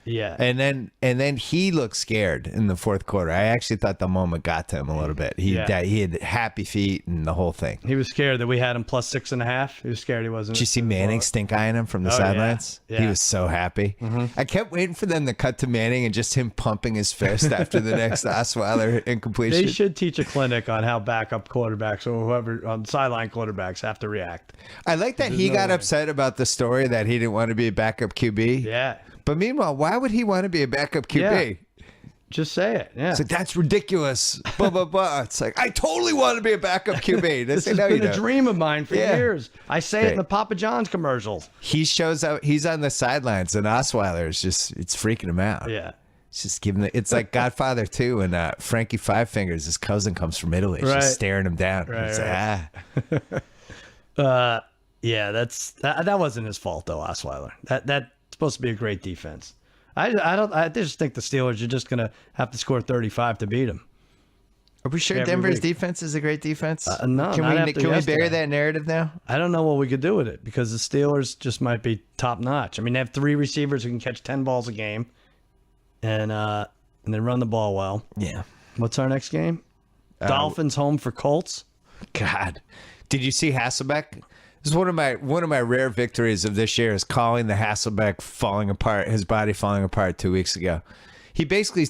Yeah. And then he looked scared in the fourth quarter. I actually thought the moment got to him a little bit. He had happy feet and the whole thing. He was scared that we had him plus 6.5. He was scared he wasn't. Did you see Manning stink eyeing him from the sidelines? Yeah. He was so happy. I kept waiting for them to cut to Manning and just him pumping his fist after the next Osweiler incompletion. They should teach a clinic on how backup quarterbacks or whoever on sideline quarterbacks have to react. I like that he got upset about the story that he didn't want to be a backup QB. Yeah. But meanwhile, why would he want to be a backup QB? Yeah. Just say it. Yeah. It's like, that's ridiculous. Blah, blah, blah. It's like, I totally want to be a backup QB. This has been a dream of mine for years. I say it in the Papa John's commercials. He shows up. He's on the sidelines, and Osweiler is just, it's freaking him out. Yeah. It's just giving it's like Godfather 2 and Frankie Five Fingers, his cousin comes from Italy. He's just staring him down. Right, like, yeah, that wasn't his fault, though, Osweiler. That's supposed to be a great defense. I just think the Steelers are just going to have to score 35 to beat them. Are we sure Denver's defense is a great defense? No, can we bury that narrative now? I don't know what we could do with it because the Steelers just might be top notch. I mean, they have 3 receivers who can catch 10 balls a game, and they run the ball well. Yeah. What's our next game? Dolphins home for Colts. God, did you see Hasselbeck? This is one of my rare victories of this year is calling the Hasselbeck falling apart, his body falling apart 2 weeks ago. He basically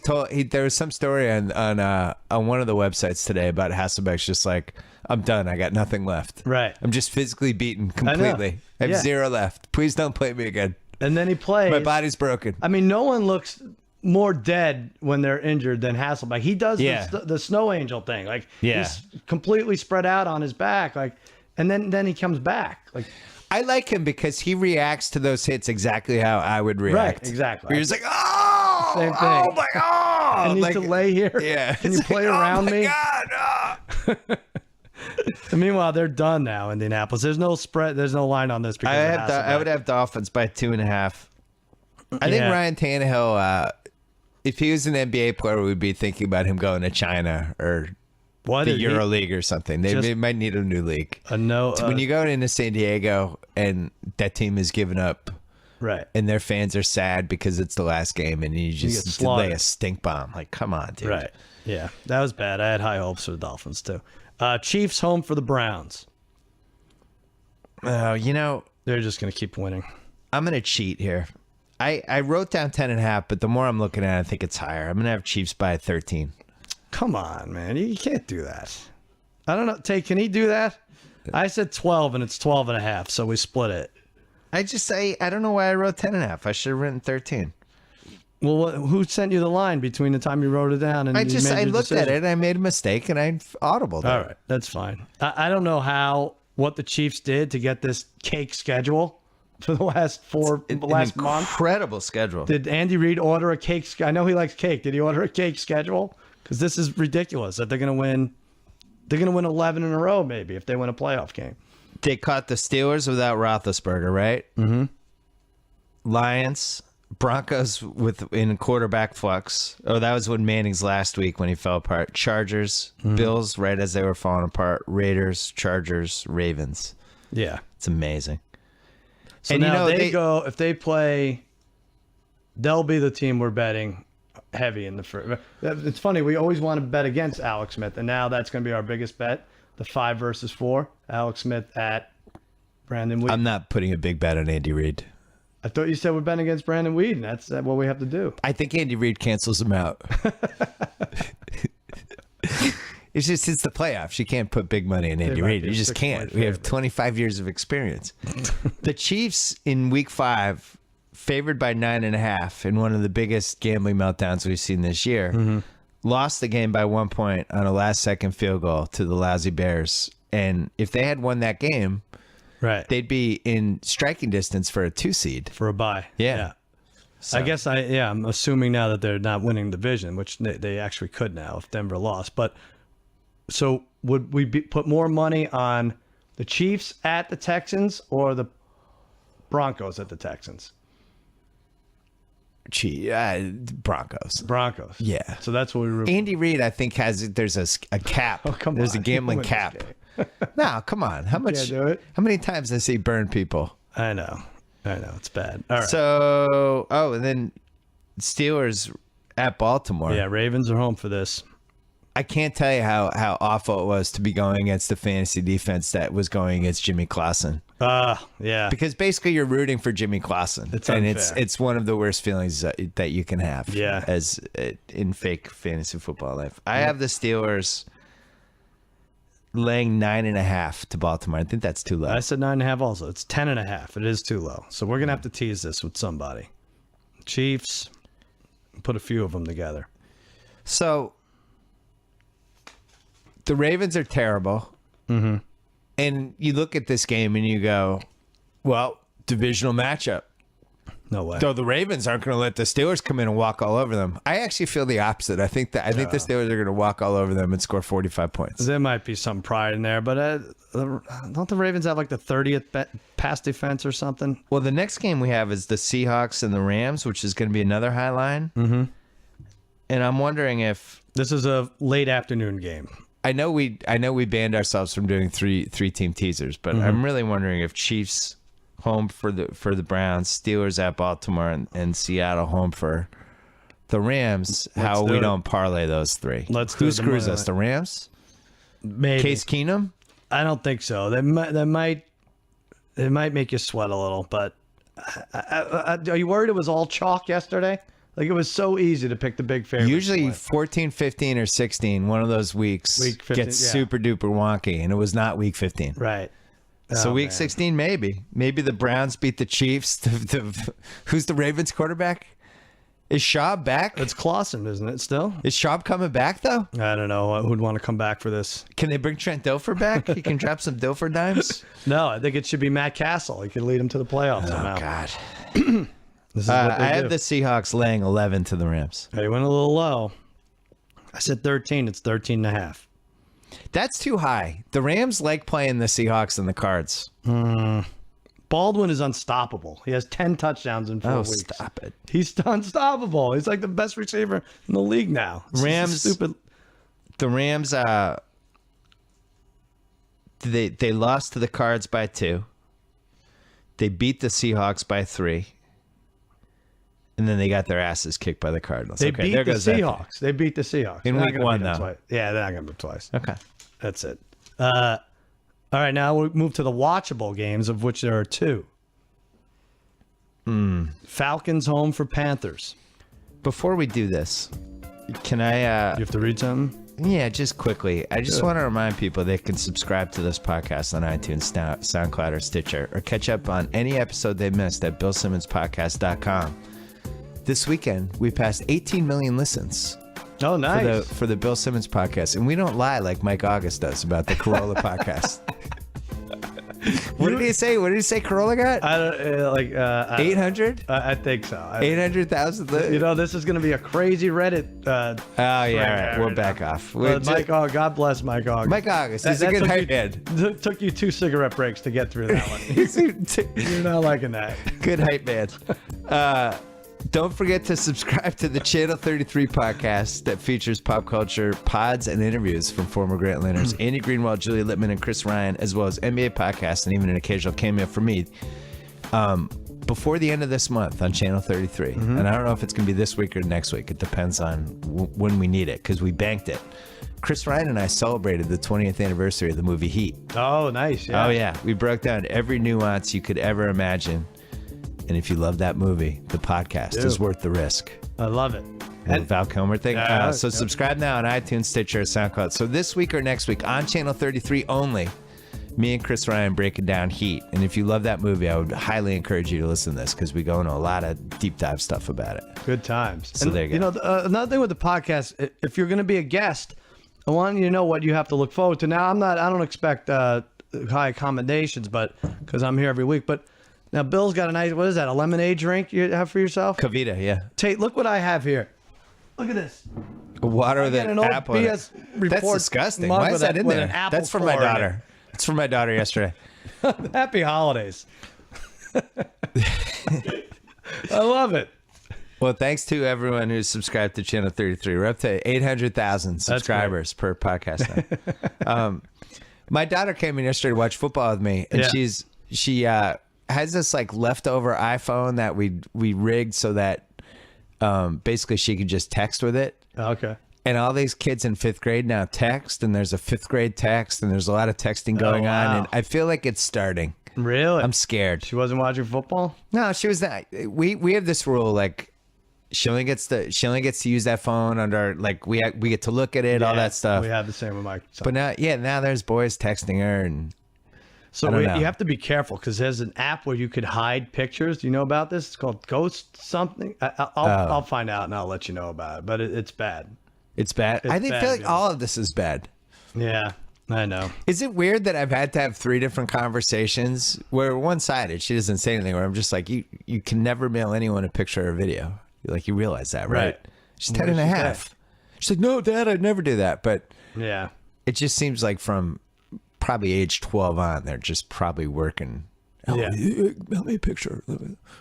there was some story on one of the websites today about Hasselbeck's just like, I'm done. I got nothing left. Right. I'm just physically beaten completely. I have 0 left. Please don't play me again. And then he plays. My body's broken. I mean, no one looks more dead when they're injured than Hasselbeck. He does the snow angel thing. Like he's completely spread out on his back. Like, and then he comes back. Like, I like him because he reacts to those hits exactly how I would react. Right, exactly. He's like, oh, same thing. Oh my God. I need to lay here. Yeah. Can you play around me? God, no. And meanwhile, they're done now, Indianapolis. There's no spread. There's no line on this. Because I would have Dolphins by 2.5. I think Ryan Tannehill, if he was an NBA player, we'd be thinking about him going to China or the Euro League or something. They might need a new league. When you go into San Diego and that team is giving up, right, and their fans are sad because it's the last game, and you just lay a stink bomb. Like, come on, dude. Right. Yeah, that was bad. I had high hopes for the Dolphins too. Chiefs home for the Browns. They're just going to keep winning. I'm going to cheat here. I wrote down 10.5, but the more I'm looking at it, I think it's higher. I'm going to have Chiefs by 13. Come on, man. You can't do that. I don't know. Can he do that? I said 12, and it's 12.5, so we split it. I don't know why I wrote 10.5. I should have written 13. Well, who sent you the line between the time you wrote it down and I looked at it, I made a mistake, and I audibled it. All right, that's fine. I don't know what the Chiefs did to get this cake schedule for the last month. Incredible schedule. Did Andy Reid order a cake? I know he likes cake. Did he order a cake schedule? Because this is ridiculous that they're going to win. They're going to win 11 in a row, maybe, if they win a playoff game. They caught the Steelers without Roethlisberger, right? Mm-hmm. Lions, Broncos in quarterback flux. Oh, that was when Manning's last week when he fell apart. Chargers, Bills, right as they were falling apart. Raiders, Chargers, Ravens. Yeah. It's amazing. So and now if they play, they'll be the team we're betting heavy in the first. It's funny, we always want to bet against Alex Smith, and now that's going to be our biggest bet, the 5 versus 4. Alex Smith at Brandon Weeden. I'm not putting a big bet on Andy Reid. I thought you said we're betting against Brandon Weeden. That's what we have to do. I think Andy Reid cancels him out. It's the playoffs. You can't put big money in Andy Reid. You just can't. We have 25 years of experience. The Chiefs in week 5 favored by 9.5 in one of the biggest gambling meltdowns we've seen this year. Lost the game by 1 point on a last-second field goal to the lousy Bears. And if they had won that game, right, they'd be in striking distance for a 2 seed. For a bye. Yeah. So. I guess I'm assuming now that they're not winning the division, which they actually could now if Denver lost. But so would we put more money on the Chiefs at the Texans or the Broncos at the Texans? Broncos. Broncos. Yeah. So that's what we were. Andy Reid, I think, there's a cap. There's a gambling cap. No, come on. How much? Can't do it. How many times does he burn people? I know. It's bad. All right. So, and then Steelers at Baltimore. Yeah, Ravens are home for this. I can't tell you how awful it was to be going against the fantasy defense that was going against Jimmy Clausen. Yeah. Because basically you're rooting for Jimmy Clausen. It's and unfair. it's one of the worst feelings that you can have. Yeah. As in fake fantasy football life. I have the Steelers laying 9.5 to Baltimore. I think that's too low. I said 9.5 also. It's 10.5. It is too low. So we're going to have to tease this with somebody. Chiefs, put a few of them together. So the Ravens are terrible. Mm-hmm. And you look at this game and you go, well, divisional matchup. No way. Though the Ravens aren't going to let the Steelers come in and walk all over them. I actually feel the opposite. I think the Steelers are going to walk all over them and score 45 points. There might be some pride in there, but don't the Ravens have like the 30th pass defense or something? Well, the next game we have is the Seahawks and the Rams, which is going to be another high line. Mm-hmm. And I'm wondering if this is a late afternoon game. I know we banned ourselves from doing three team teasers, but I'm really wondering if Chiefs home for the Browns, Steelers at Baltimore, and Seattle home for the Rams. How we don't parlay those three. Who screws us? The Rams? Maybe. Case Keenum? I don't think so. That might make you sweat a little. But are you worried it was all chalk yesterday? Like, it was so easy to pick the big favorite. Usually 14, 15, or 16, one of those weeks Week 15, gets super duper wonky, and it was not week 15. Right. So Oh, week man. 16, maybe. Maybe the Browns beat the Chiefs. Who's the Ravens quarterback? Is Schaub back? It's Clausen, isn't it, still? Is Schaub coming back, though? I don't know who'd want to come back for this. Can they bring Trent Dilfer back? He can drop some Dilfer dimes? No, I think it should be Matt Castle. He could lead them to the playoffs somehow. Oh, God. This is what they I do. have the Seahawks laying 11 to the Rams. They went a little low. I said 13. It's 13.5. That's too high. The Rams like playing the Seahawks and the Cards. Baldwin is unstoppable. He has 10 touchdowns in 4 weeks. Stop it. He's unstoppable. He's like the best receiver in the league now. It's Rams, stupid. The Rams, they lost to the Cards by 2. They beat the Seahawks by 3. And then they got their asses kicked by the Cardinals. They Okay, beat there the goes that. Seahawks. They beat the Seahawks. In They're not week gonna 1, beat them though. twice. Yeah, they're not going to beat them twice. Okay. That's it. All right, now we move to the watchable games, of which there are 2. Falcons home for Panthers. Before we do this, can I... You have to read something? Yeah, just quickly. I just want to remind people they can subscribe to this podcast on iTunes, SoundCloud, or Stitcher, or catch up on any episode they missed at BillSimmonsPodcast.com. This weekend, we passed 18 million listens Oh, nice. for the Bill Simmons podcast, and we don't lie like Mike August does about the Corolla podcast. What did he say? What did he say Corolla got? I don't 800? I think so. 800,000? You know, this is going to be a crazy Reddit. Oh, yeah, all right. We'll back off. God bless Mike August. Mike August. He's a good hype man. Took you 2 cigarette breaks to get through that one. You're not liking that. Good hype man. Don't forget to subscribe to the Channel 33 podcast that features pop culture pods and interviews from former Grantlanders Andy Greenwald, Julia Littman, and Chris Ryan, as well as NBA podcasts and even an occasional cameo from me. Before the end of this month on Channel 33, and I don't know if it's going to be this week or next week. It depends on when we need it because we banked it. Chris Ryan and I celebrated the 20th anniversary of the movie Heat. Oh, nice. Yeah. Oh, yeah. We broke down every nuance you could ever imagine. And if you love that movie, the podcast is worth the risk. I love it. And Val Kilmer thing. So yeah. subscribe now on iTunes, Stitcher, SoundCloud. So this week or next week on Channel 33 only, Me and Chris Ryan breaking down Heat. And if you love that movie, I would highly encourage you to listen to this because we go into a lot of deep dive stuff about it. Good times. So and, there you go. Another thing with the podcast, if you're going to be a guest, I want you to know what you have to look forward to. Now, I don't expect high accommodations, but because I'm here every week. But now Bill's got a nice, what is that, a lemonade drink you have for yourself? Kavita, yeah. Tate, look what I have here. Look at this. Water with an apple. BS That's disgusting. Why is that in there? That's for my daughter. It's for my daughter yesterday. Happy holidays. I love it. Well, thanks to everyone who's subscribed to Channel 33. We're up to 800,000 subscribers per podcast now. My daughter came in yesterday to watch football with me, and she has this like leftover iPhone that we rigged so that basically she could just text with it. Okay. And all these kids in 5th grade now text, and there's a 5th grade text, and there's a lot of texting going on, and I feel like it's starting. Really? I'm scared. She wasn't watching football? No, she was not. We have this rule, like she only gets to use that phone under, like we get to look at it, all that stuff. We have the same with my son. But now there's boys texting her, and so you have to be careful because there's an app where you could hide pictures. Do you know about this? It's called Ghost something. I'll find out and I'll let you know about it. But it's bad. It's bad. I feel like all of this is bad. Yeah, I know. Is it weird that I've had to have 3 different conversations where one-sided, she doesn't say anything, where I'm just like, you can never mail anyone a picture or a video. Like, you realize that, right? She's 10 and a half. She's like, no, Dad, I'd never do that. But yeah, it just seems like from probably age 12 on, they're just probably working. Mail me a picture.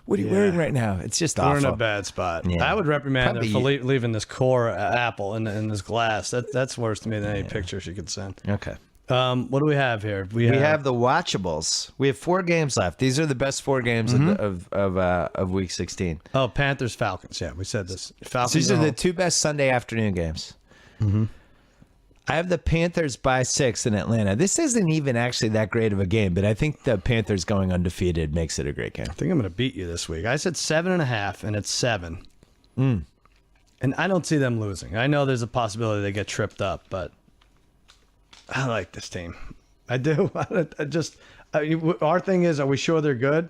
What are you wearing right now? It's just awful. We're in a bad spot. Yeah. I would reprimand her for leaving this core apple in this glass. That's worse to me than any picture she could send. Okay. What do we have here? We have the watchables. We have 4 games left. These are the best 4 games of Week 16. Oh, Panthers, Falcons. Yeah, we said this. Falcons. So these are the 2 best Sunday afternoon games. Mm-hmm. I have the Panthers by 6 in Atlanta. This isn't even actually that great of a game, but I think the Panthers going undefeated makes it a great game. I think I'm going to beat you this week. I said 7.5, and it's 7. And I don't see them losing. I know there's a possibility they get tripped up, but I like this team. I do. Our thing is, are we sure they're good?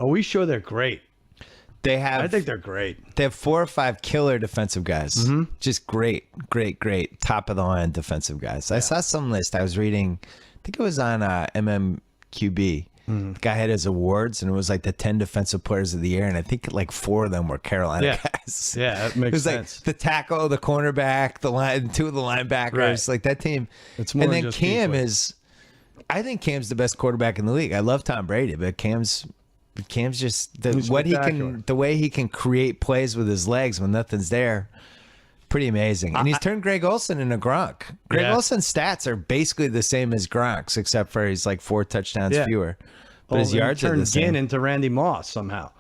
Are we sure they're great? I think they're great. They have 4 or 5 killer defensive guys. Mm-hmm. Just great, top of the line defensive guys. Yeah. I saw some list I was reading. I think it was on MMQB. The guy had his awards, and it was like the 10 defensive players of the year, and I think like 4 of them were Carolina guys. Yeah, that makes sense. Like the tackle, the cornerback, the line, 2 of the linebackers, right. Like that team. It's more. And then Cam I think Cam's the best quarterback in the league. I love Tom Brady, but Cam's just the way he can create plays with his legs when nothing's there. Pretty amazing. And he's turned Greg Olsen into Gronk. Greg Olsen's stats are basically the same as Gronk's, except for he's like 4 touchdowns fewer. But his yards are the same. Turned Ginn into Randy Moss somehow.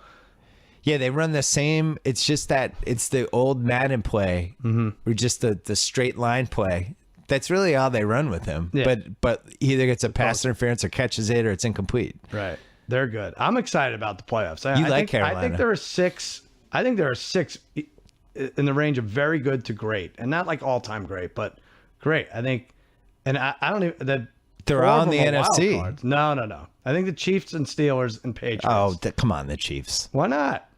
Yeah, they run the same. It's just that it's the old Madden play, or just the straight line play. That's really all they run with him. Yeah. But he either gets a pass interference or catches it, or it's incomplete. Right. They're good. I'm excited about the playoffs. I think Carolina. I think there are 6. I think there are 6 in the range of very good to great, and not like all time great, but great. I think, and I don't even that they're all in the NFC. No. I think the Chiefs and Steelers and Patriots. Oh, come on, the Chiefs. Why not?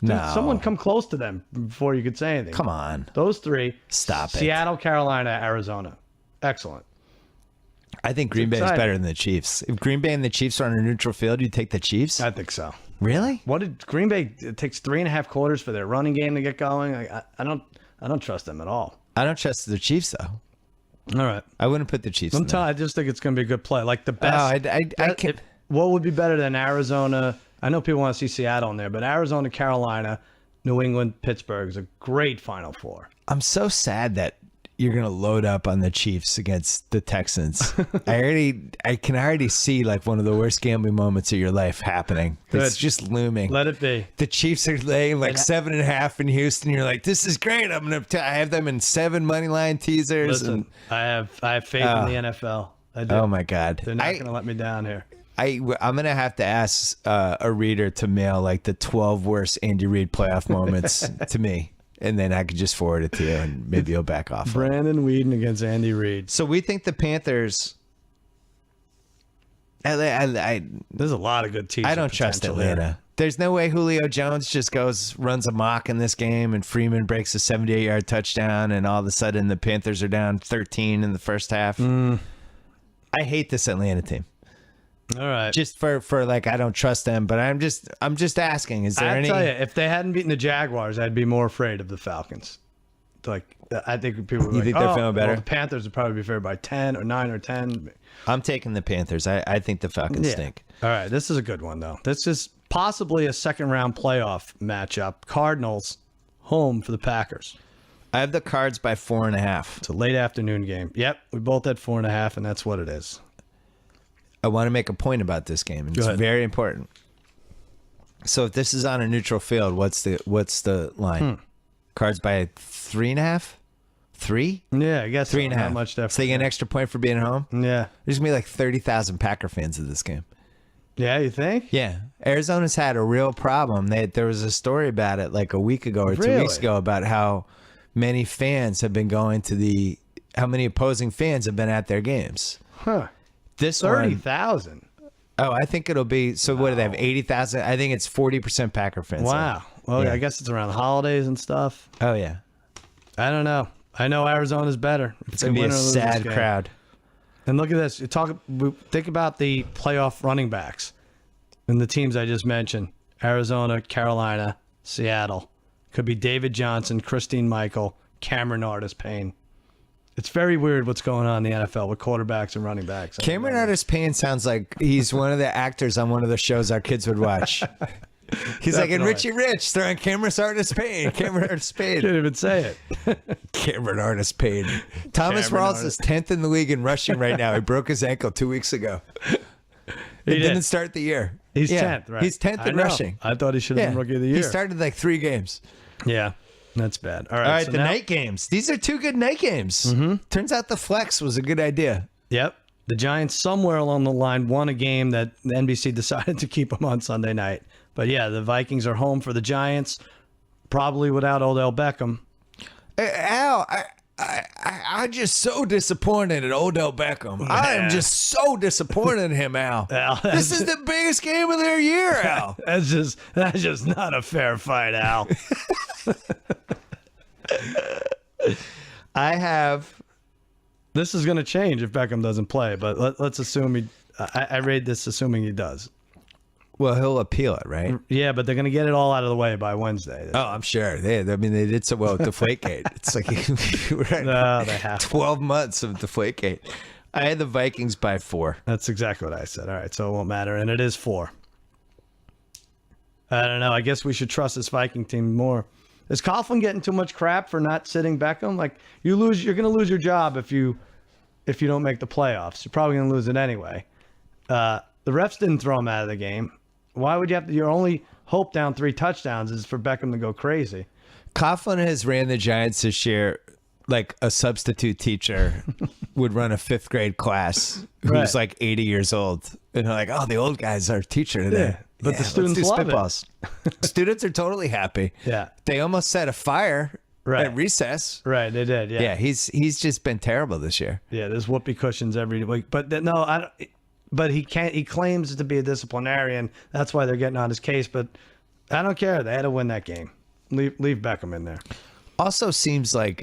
No. Someone come close to them before you could say anything. Come on. Those 3. Stop it. Seattle, Carolina, Arizona. Excellent. I think Green Bay is better than the Chiefs. If Green Bay and the Chiefs are on a neutral field, you'd take the Chiefs? I think so. Really? What did Green Bay? It takes 3.5 quarters for their running game to get going. I don't trust them at all. I don't trust the Chiefs though. All right. I wouldn't put the Chiefs. I just think it's going to be a good play. Like the best. What would be better than Arizona? I know people want to see Seattle in there, but Arizona, Carolina, New England, Pittsburgh is a great Final Four. I'm so sad that you're going to load up on the Chiefs against the Texans. I can already see like one of the worst gambling moments of your life happening. Good. It's just looming. Let it be. The Chiefs are laying like 7.5 in Houston. You're like, this is great. I have them in 7 money line teasers. Listen, I have faith in the NFL. I do. Oh my God. They're not going to let me down here. I'm going to have to ask a reader to mail like the 12 worst Andy Reid playoff moments to me. And then I could just forward it to you, and maybe you'll back off. Brandon Weeden against Andy Reid. So we think the Panthers There's a lot of good teams. I don't trust Atlanta. There's no way Julio Jones just runs amok in this game and Freeman breaks a 78-yard touchdown and all of a sudden the Panthers are down 13 in the first half. I hate this Atlanta team. All right. Just for like, I don't trust them, but I'm just asking, is there any... I'll tell you, if they hadn't beaten the Jaguars, I'd be more afraid of the Falcons. Like, I think people would think they're feeling better? Well, the Panthers would probably be favored by 10 or 9 or 10. I'm taking the Panthers. I think the Falcons stink. All right, this is a good one, though. This is possibly a second-round playoff matchup. Cardinals home for the Packers. I have the Cards by 4.5. It's a late afternoon game. Yep, we both had 4.5, and that's what it is. I want to make a point about this game, and it's very important. So if this is on a neutral field, what's the line? Cards by 3.5? 3? Yeah, I guess 3.5. Not much different. So they get an extra point for being at home? Yeah. There's going to be like 30,000 Packer fans at this game. Yeah, you think? Yeah. Arizona's had a real problem. There was a story about it like a week ago or 2 weeks ago about how many fans have been going to how many opposing fans have been at their games. Huh. This 30,000. Oh, I think it'll be. So what do they have? 80,000. I think it's 40% Packer fans. Wow. Well, yeah. I guess it's around the holidays and stuff. Oh yeah. I don't know. I know Arizona's better. It's gonna be a sad crowd. And look at this. Think about the playoff running backs and the teams I just mentioned: Arizona, Carolina, Seattle. Could be David Johnson, Christine Michael, Cameron Artis-Payne. It's very weird what's going on in the NFL with quarterbacks and running backs. Cameron Artis-Payne sounds like he's one of the actors on one of the shows our kids would watch. He's like in Richie Rich, throwing Cameron Artis-Payne. Cameron Artis-Payne. Can't even say it. Cameron Artis-Payne. Thomas Rawls is 10th in the league in rushing right now. He broke his ankle 2 weeks ago. He didn't start the year. He's 10th, right? He's 10th in rushing. I thought he should have been Rookie of the Year. He started like 3 games. Yeah. That's bad. All right. All right, so the night games. These are 2 good night games. Turns out the flex was a good idea. Yep. The Giants somewhere along the line won a game that the NBC decided to keep them on Sunday night. But yeah, the Vikings are home for the Giants, probably without Odell Beckham. Al, I'm just so disappointed in Odell Beckham. I am just so disappointed in him, Al. This is the biggest game of their year, Al. That's just not a fair fight, Al. This is going to change if Beckham doesn't play, but let's assume I rate this assuming he does. Well, he'll appeal it, right? Yeah, but they're going to get it all out of the way by Wednesday. Oh, I'm sure. They did so well with Deflategate. It's like no, they have 12 months of Deflategate. I had the Vikings by 4. That's exactly what I said. All right, so it won't matter, and it is 4. I don't know. I guess we should trust this Viking team more. Is Coughlin getting too much crap for not sitting Beckham? Like you're going to lose your job if you don't make the playoffs. You're probably going to lose it anyway. The refs didn't throw him out of the game. Why would you have to? Your only hope down 3 touchdowns is for Beckham to go crazy. Coughlin has ran the Giants this year like a substitute teacher would run a 5th grade class who's like 80 years old. And they're like, oh, the old guy's our teacher today. Yeah, but the students love it. Students are totally happy. Yeah. They almost set a fire at recess. Right, they did, yeah. Yeah, he's just been terrible this year. Yeah, there's whoopee cushions every week. But no, I don't. But he claims to be a disciplinarian. That's why they're getting on his case. But I don't care. They had to win that game. Leave Beckham in there. Also seems like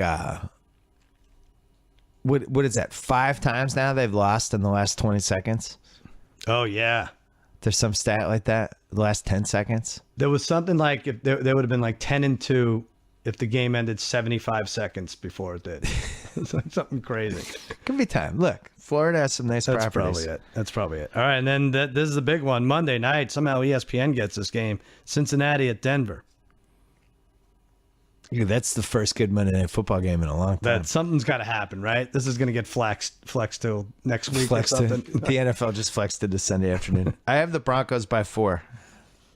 what is that? 5 times now they've lost in the last 20 seconds. Oh yeah. There's some stat like that. The last 10 seconds. There was something like if there would have been like 10-2 if the game ended 75 seconds before it did. It's like something crazy. Could be time. Look, Florida has some nice properties. That's probably it. All right, and then this is the big one. Monday night, somehow ESPN gets this game. Cincinnati at Denver. Yeah, that's the first good Monday Night Football game in a long time. Something's got to happen, right? This is going to get flexed till next week or something. The NFL just flexed it to Sunday afternoon. I have the Broncos by 4.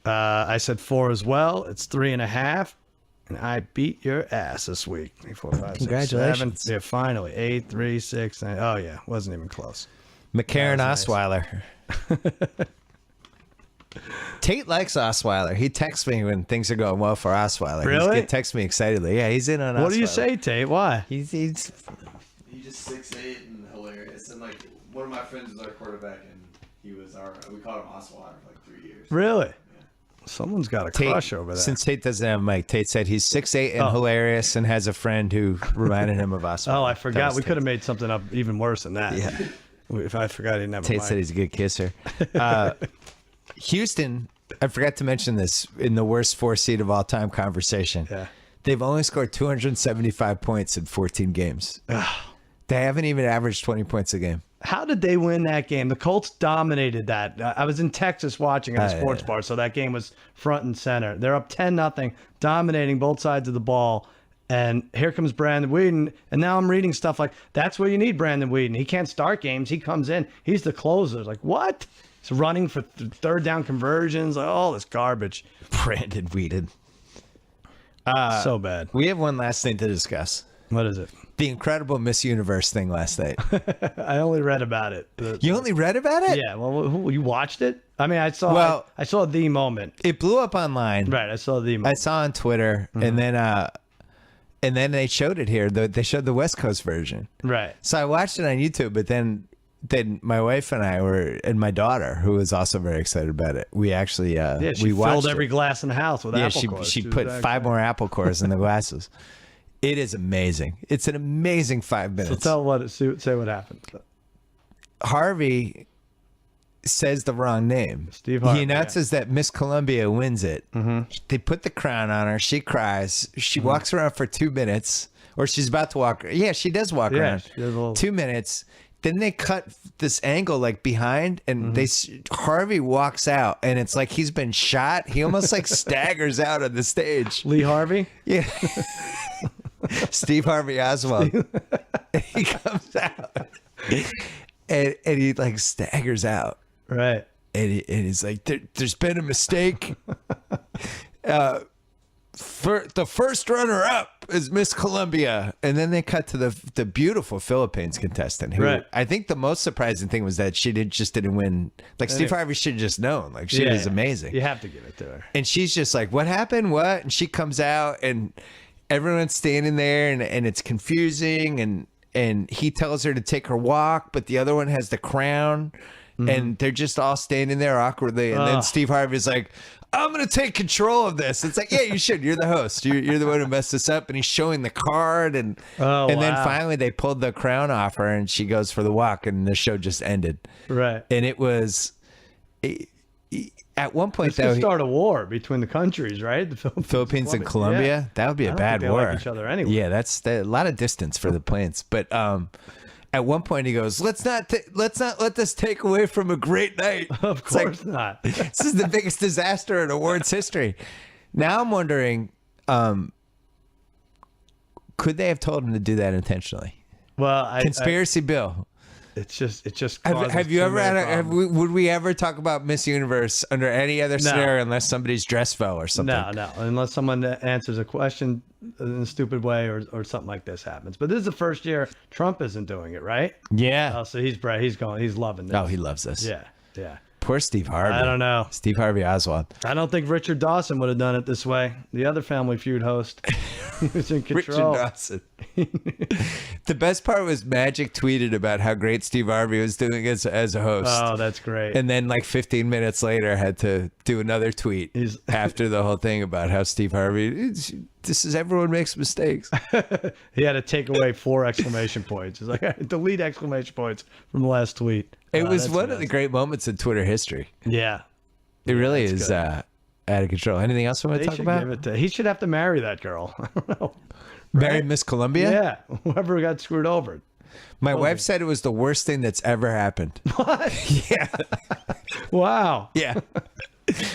I said 4 as well. It's 3.5. And I beat your ass this week. 3, 4, 5, Congratulations. 6, 7. Yeah, finally. 8, 3, 6, 9. Oh, yeah. Wasn't even close. McCarron Osweiler. Nice. Tate likes Osweiler. He texts me when things are going well for Osweiler. Really? He texts me excitedly. Yeah, he's in on Osweiler. What do you say, Tate? Why? He's just 6'8" and hilarious. And like one of my friends is our quarterback, and He was we called him Oswater for like 3 years. Really? Someone's got a crush over that. Since Tate doesn't have a mic, Tate said he's 6'8" and hilarious and has a friend who reminded him of us. Oh, I forgot. We could have made something up even worse than that. Yeah. If I forgot he didn't have a Tate mic. said he's a good kisser. Houston, I forgot to mention this in the worst 4 seed of all time conversation. Yeah. They've only scored 275 points in 14 games. They haven't even averaged 20 points a game. How did they win that game? The Colts dominated that. I was in Texas watching at a sports bar, so that game was front and center. They're up 10-0, dominating both sides of the ball. And here comes Brandon Weeden. And now I'm reading stuff like, that's where you need Brandon Weeden. He can't start games. He comes in. He's the closer. Like, what? He's running for third down conversions. Like, all this garbage. Brandon Weeden. So bad. We have one last thing to discuss. What is it? The incredible Miss Universe thing last night. I only read about it. You only read about it? Yeah. Well, you watched it? I mean, I saw the moment. It blew up online. Right. I saw the moment. I saw on Twitter, and then they showed it here. They showed the West Coast version. Right. So I watched it on YouTube, but then my wife and I and my daughter, who was also very excited about it. We actually she we watched filled every glass in the house with apple cores. She put 5 more apple cores in the glasses. It is amazing. It's an amazing 5 minutes. So say what happened. Harvey says the wrong name. Steve Harvey. He announces that Miss Columbia wins it. Mm-hmm. They put the crown on her. She cries. She walks around for 2 minutes, or she's about to walk. Yeah, she does walk around. She does a little... 2 minutes. Then they cut this angle like behind, and Harvey walks out, and it's like he's been shot. He almost like staggers out on the stage. Lee Harvey? Yeah. Steve Harvey Oswald. He comes out, and he like staggers out. Right. And he's like, there's been a mistake. For the first runner-up is Miss Columbia. And then they cut to the beautiful Philippines contestant. Who I think the most surprising thing was that she just didn't win. Like, Steve Harvey should have just known. Like, she was amazing. You have to give it to her. And she's just like, what happened? What? And she comes out, and everyone's standing there, and it's confusing. And he tells her to take her walk, but the other one has the crown. And they're just all standing there awkwardly. And then Steve Harvey's like, I'm going to take control of this. It's like, yeah, you should. You're the host. You're the one who messed this up. And he's showing the card. And then finally they pulled the crown off her, and she goes for the walk, and the show just ended. Right. And it was... At one point, this could start a war between the countries, right? The Philippines and Colombia. Yeah. That would be a bad war. They like each other anyway. Yeah, that's a lot of distance for the planes. But at one point, he goes, "Let's not let this take away from a great night." Of course not. This is the biggest disaster in awards history. Now I'm wondering, could they have told him to do that intentionally? Well, Conspiracy Bill. It's just. Have you ever would we ever talk about Miss Universe under any other scenario unless somebody's dress fell or something? No, unless someone answers a question in a stupid way or something like this happens. But this is the first year Trump isn't doing it, right? Yeah. So he's loving this. Oh, he loves this. Yeah. Poor Steve Harvey. I don't know. Steve Harvey Oswald. I don't think Richard Dawson would have done it this way. The other Family Feud host. He was in control. Richard Dawson. The best part was Magic tweeted about how great Steve Harvey was doing as a host. Oh, that's great. And then like 15 minutes later had to do another tweet after the whole thing about how Steve Harvey, everyone makes mistakes. He had to take away 4 exclamation points. He's like, delete exclamation points from the last tweet. It was one of the great moments in Twitter history. Yeah. It really is out of control. Anything else we want to talk about? He should have to marry that girl. I don't know. Marry Miss Columbia? Yeah. Whoever got screwed over. My wife said it was the worst thing that's ever happened. What? Yeah. Wow. Yeah.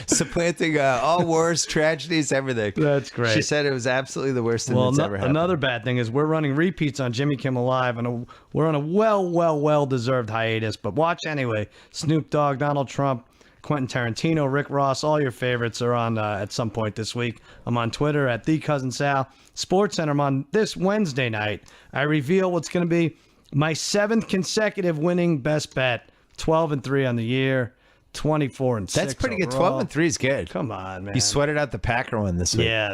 Supplanting all wars, tragedies, everything. That's great. She said it was absolutely the worst thing that's ever happened. Another bad thing is we're running repeats on Jimmy Kimmel Live, and we're on a well-deserved hiatus, but watch anyway. Snoop Dogg, Donald Trump, Quentin Tarantino, Rick Ross, all your favorites are on at some point this week. I'm on Twitter at the Cousin Sal. SportsCenter, I'm on this Wednesday night. I reveal what's going to be my 7th consecutive winning best bet, 12-3 on the year. 24-6. That's pretty good. 12-3 is good. Come on, man. You sweated out the Packer one this week. Yeah,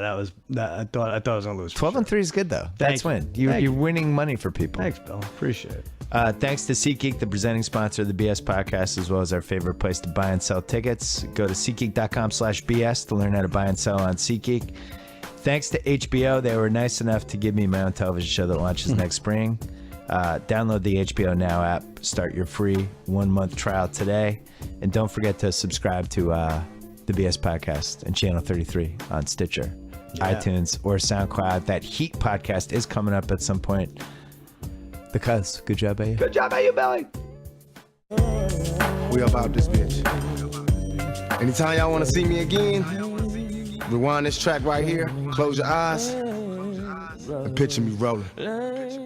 I thought I was gonna lose. 12-3 is good though. That's win. You're winning money for people. Thanks, Bill. Appreciate it. Thanks to SeatGeek, the presenting sponsor of the BS podcast, as well as our favorite place to buy and sell tickets. Go to SeatGeek.com/BS to learn how to buy and sell on SeatGeek. Thanks to HBO. They were nice enough to give me my own television show that launches next spring. Download the HBO Now app. Start your free 1-month trial today. And don't forget to subscribe to the BS podcast and Channel 33 on Stitcher, iTunes, or SoundCloud. That Heat podcast is coming up at some point. The Cuz, good job, by you. Good job, by you, Billy. We about this bitch. Anytime y'all want to see me again, rewind this track right here, close your eyes, and picture me rolling.